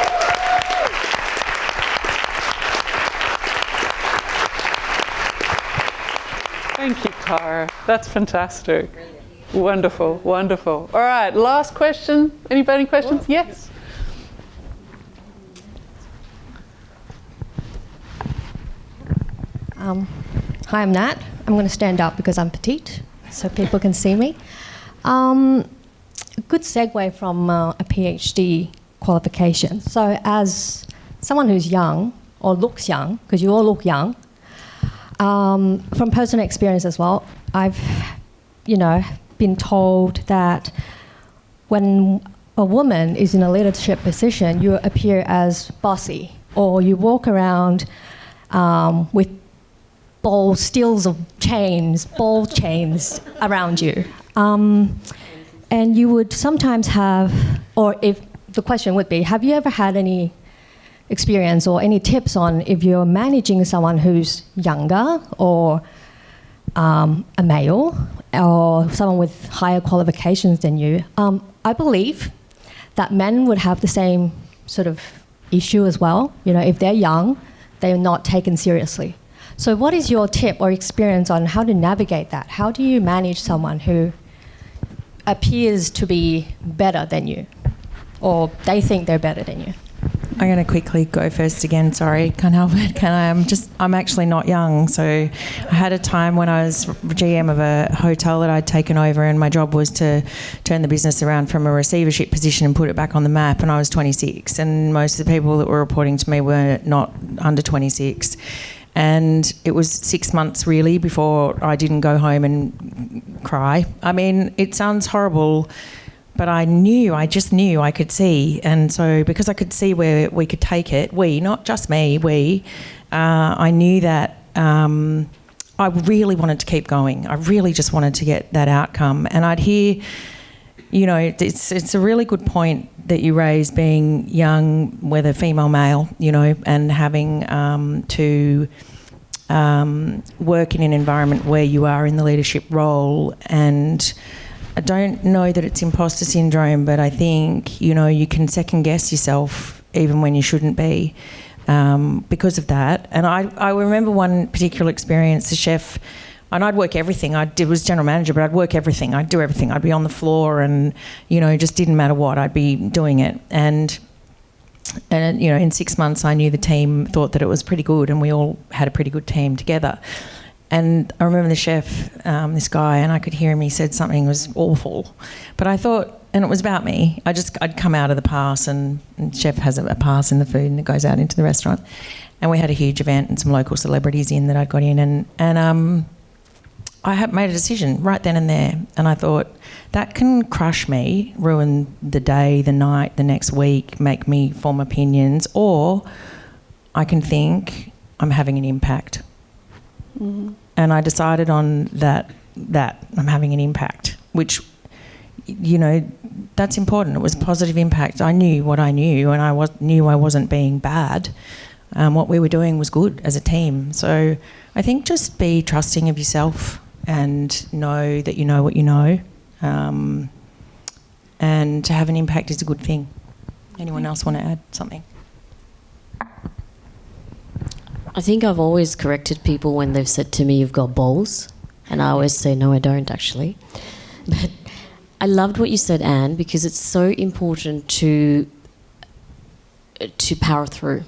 [SPEAKER 1] Thank you, Cara. That's fantastic. Wonderful, wonderful. All right, last question. Anybody questions? Yes.
[SPEAKER 11] Hi, I'm Nat. I'm going to stand up because I'm petite, so people can see me. A good segue from a PhD qualification. So as someone who's young, or looks young, because you all look young, from personal experience as well, I've, been told that when a woman is in a leadership position, you appear as bossy, or you walk around with ball chains around you. And you would sometimes have, or if the question would be, have you ever had any experience or any tips on if you're managing someone who's younger or a male or someone with higher qualifications than you? I believe that men would have the same sort of issue as well. If they're young, they're not taken seriously. So what is your tip or experience on how to navigate that? How do you manage someone who appears to be better than you, or they think they're better than you?
[SPEAKER 3] I'm going to quickly go first again. Sorry, can't help it. I'm actually not young. So I had a time when I was GM of a hotel that I'd taken over, and my job was to turn the business around from a receivership position and put it back on the map. And I was 26, and most of the people that were reporting to me were not under 26. And it was 6 months really before I didn't go home and cry. I mean, it sounds horrible, but I just knew I could see. And so because I could see where we could take it, not just me, I knew that I really wanted to keep going. I really just wanted to get that outcome. And I'd hear, it's a really good point that you raised, being young, whether female, male, and having to work in an environment where you are in the leadership role. And I don't know that it's imposter syndrome, but I think, you can second guess yourself even when you shouldn't be because of that. And I remember one particular experience, the chef, and I'd work everything. I was general manager, but I'd work everything. I'd do everything. I'd be on the floor and, it just didn't matter what, I'd be doing it. And in 6 months, I knew the team thought that it was pretty good, and we all had a pretty good team together. And I remember the chef, this guy, and I could hear him, he said something was awful. But I thought, and it was about me, I'd come out of the pass, and the chef has a pass in the food and it goes out into the restaurant. And we had a huge event and some local celebrities in that I'd got in, and I had made a decision right then and there, and I thought, that can crush me, ruin the day, the night, the next week, make me form opinions, or I can think I'm having an impact. Mm-hmm. And I decided on that I'm having an impact, which, that's important. It was a positive impact. I knew what I knew, and I knew I wasn't being bad. What we were doing was good as a team. So I think just be trusting of yourself and know that you know what you know. and to have an impact is a good thing. Anyone else want to add something?
[SPEAKER 4] I think I've always corrected people when they've said to me, you've got balls. And I always say, no, I don't actually. But I loved what you said, Anne, because it's so important to power through.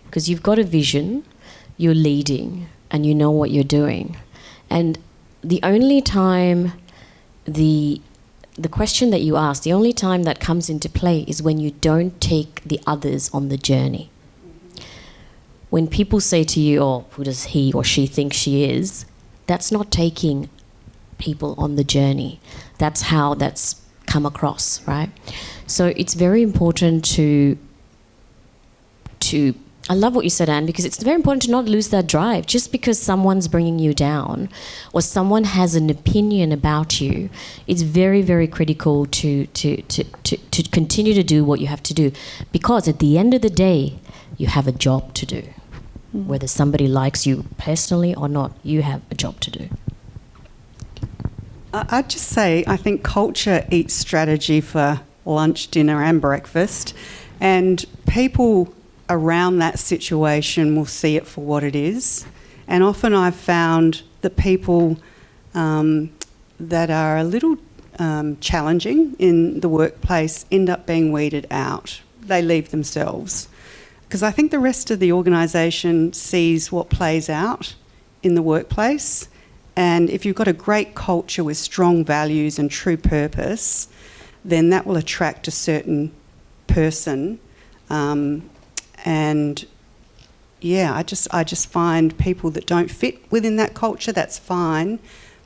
[SPEAKER 4] Because you've got a vision, you're leading, and you know what you're doing. And the only time the question that you asked, the only time that comes into play is when you don't take the others on the journey. When people say to you, oh, who does he or she think she is, that's not taking people on the journey. That's how that's come across, right? So it's very important to I love what you said, Anne, because it's very important to not lose that drive. Just because someone's bringing you down or someone has an opinion about you, it's very, very critical to continue to do what you have to do. Because at the end of the day, you have a job to do. Mm-hmm. Whether somebody likes you personally or not, you have a job to do.
[SPEAKER 5] I'd just say I think culture eats strategy for lunch, dinner and breakfast, and people around that situation will see it for what it is. And often I've found that people that are a little challenging in the workplace end up being weeded out. They leave themselves. Because I think the rest of the organisation sees what plays out in the workplace. And if you've got a great culture with strong values and true purpose, then that will attract a certain person. And yeah, I just find people that don't fit within that culture, that's fine,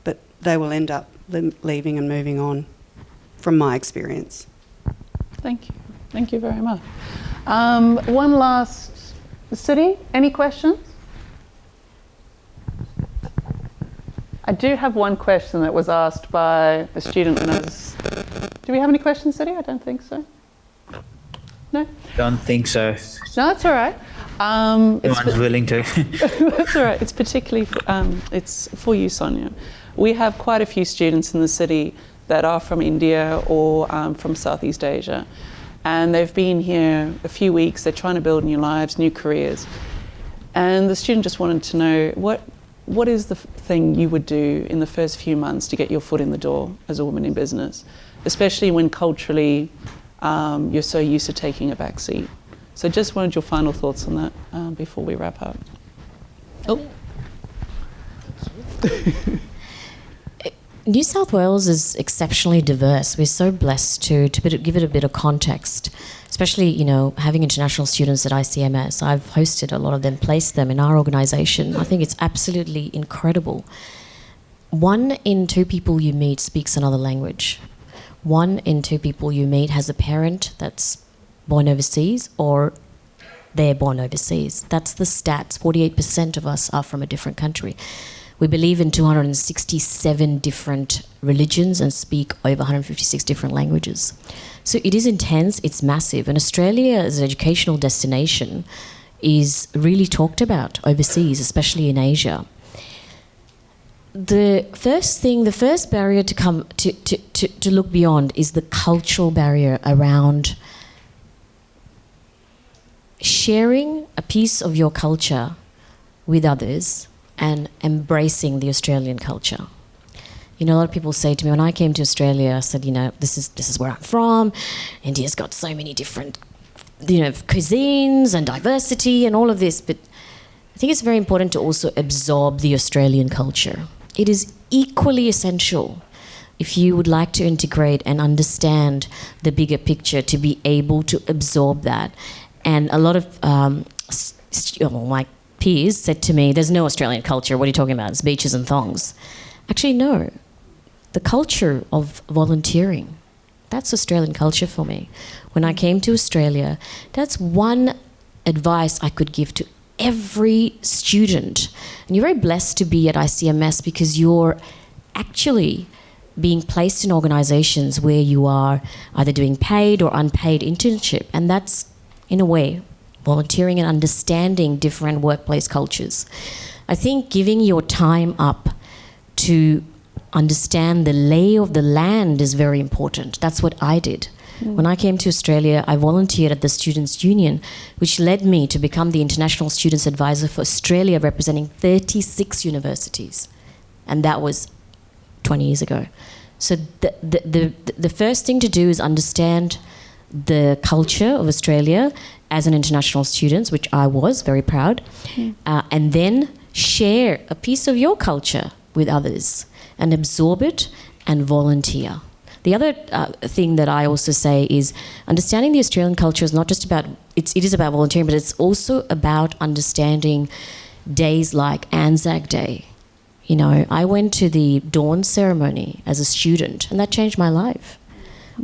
[SPEAKER 5] but they will end up leaving and moving on, from my experience.
[SPEAKER 1] Thank you. Thank you very much. One last, City, any questions? I do have one question that was asked by a student when I was... Do we have any questions, City? I don't think so. No?
[SPEAKER 7] Don't think so.
[SPEAKER 1] No, it's all right.
[SPEAKER 7] Everyone's willing to.
[SPEAKER 1] That's all right. It's particularly, it's for you, Sonia. We have quite a few students in the city that are from India or from Southeast Asia. And they've been here a few weeks. They're trying to build new lives, new careers. And the student just wanted to know, what is the thing you would do in the first few months to get your foot in the door as a woman in business, especially when culturally you're so used to taking a back seat? So just wanted your final thoughts on that before we wrap up. Oh.
[SPEAKER 4] New South Wales is exceptionally diverse. We're so blessed to give it a bit of context, especially, having international students at ICMS. I've hosted a lot of them, placed them in our organisation. I think it's absolutely incredible. 1 in 2 people you meet speaks another language. 1 in 2 people you meet has a parent that's born overseas or they're born overseas. That's the stats. 48% of us are from a different country. We believe in 267 different religions and speak over 156 different languages. So it is intense, it's massive. And Australia as an educational destination is really talked about overseas, especially in Asia. The first barrier to come to look beyond is the cultural barrier around sharing a piece of your culture with others and embracing the Australian culture. A lot of people say to me, when I came to Australia, I said, this is where I'm from. India's got so many different, cuisines and diversity and all of this. But I think it's very important to also absorb the Australian culture. It is equally essential if you would like to integrate and understand the bigger picture to be able to absorb that. And a lot of my peers said to me, there's no Australian culture, what are you talking about? It's beaches and thongs. Actually, no. The culture of volunteering, that's Australian culture for me. When I came to Australia, that's one advice I could give to every student. And you're very blessed to be at ICMS because you're actually being placed in organisations where you are either doing paid or unpaid internship. And that's, in a way, volunteering and understanding different workplace cultures. I think giving your time up to understand the lay of the land is very important. That's what I did. When I came to Australia, I volunteered at the Students' Union, which led me to become the International Students Advisor for Australia, representing 36 universities. And that was 20 years ago. So the first thing to do is understand the culture of Australia as an international student, which I was very proud, and then share a piece of your culture with others and absorb it and volunteer. The other thing that I also say is understanding the Australian culture is not just about, it is about volunteering, but it's also about understanding days like Anzac Day. You know, I went to the dawn ceremony as a student, and that changed my life.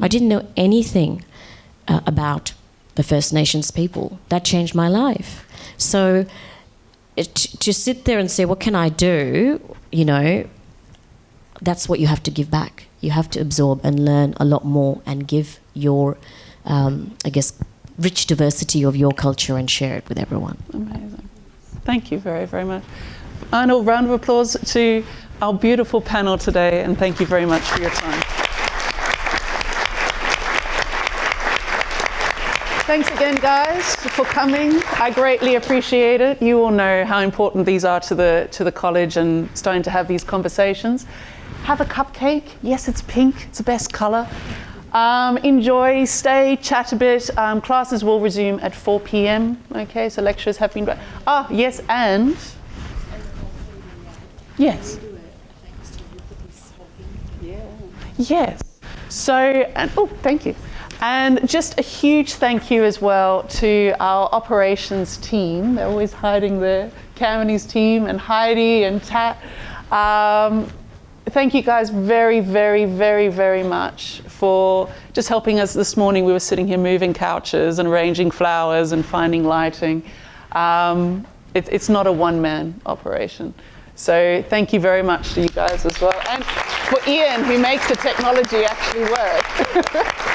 [SPEAKER 4] I didn't know anything about the First Nations people. That changed my life. So to sit there and say, what can I do, you know, that's what you have to give back. You have to absorb and learn a lot more and give your, I guess, rich diversity of your culture and share it with everyone.
[SPEAKER 1] Amazing. Thank you very, very much. Final round of applause to our beautiful panel today, and thank you very much for your time. Thanks again, guys, for coming. I greatly appreciate it. You all know how important these are to the college and starting to have these conversations. Have a cupcake. Yes, it's pink. It's the best colour. Enjoy, stay, chat a bit. Classes will resume at 4 p.m. Okay, so lectures have been... yes, and... Yes. Yes. So, and thank you. And just a huge thank you as well to our operations team. They're always hiding there. Kamini's team and Heidi and Tat. Thank you guys very, very, very, very much for just helping us this morning. We were sitting here moving couches and arranging flowers and finding lighting. It's not a one-man operation. So thank you very much to you guys as well. And for Ian, who makes the technology actually work.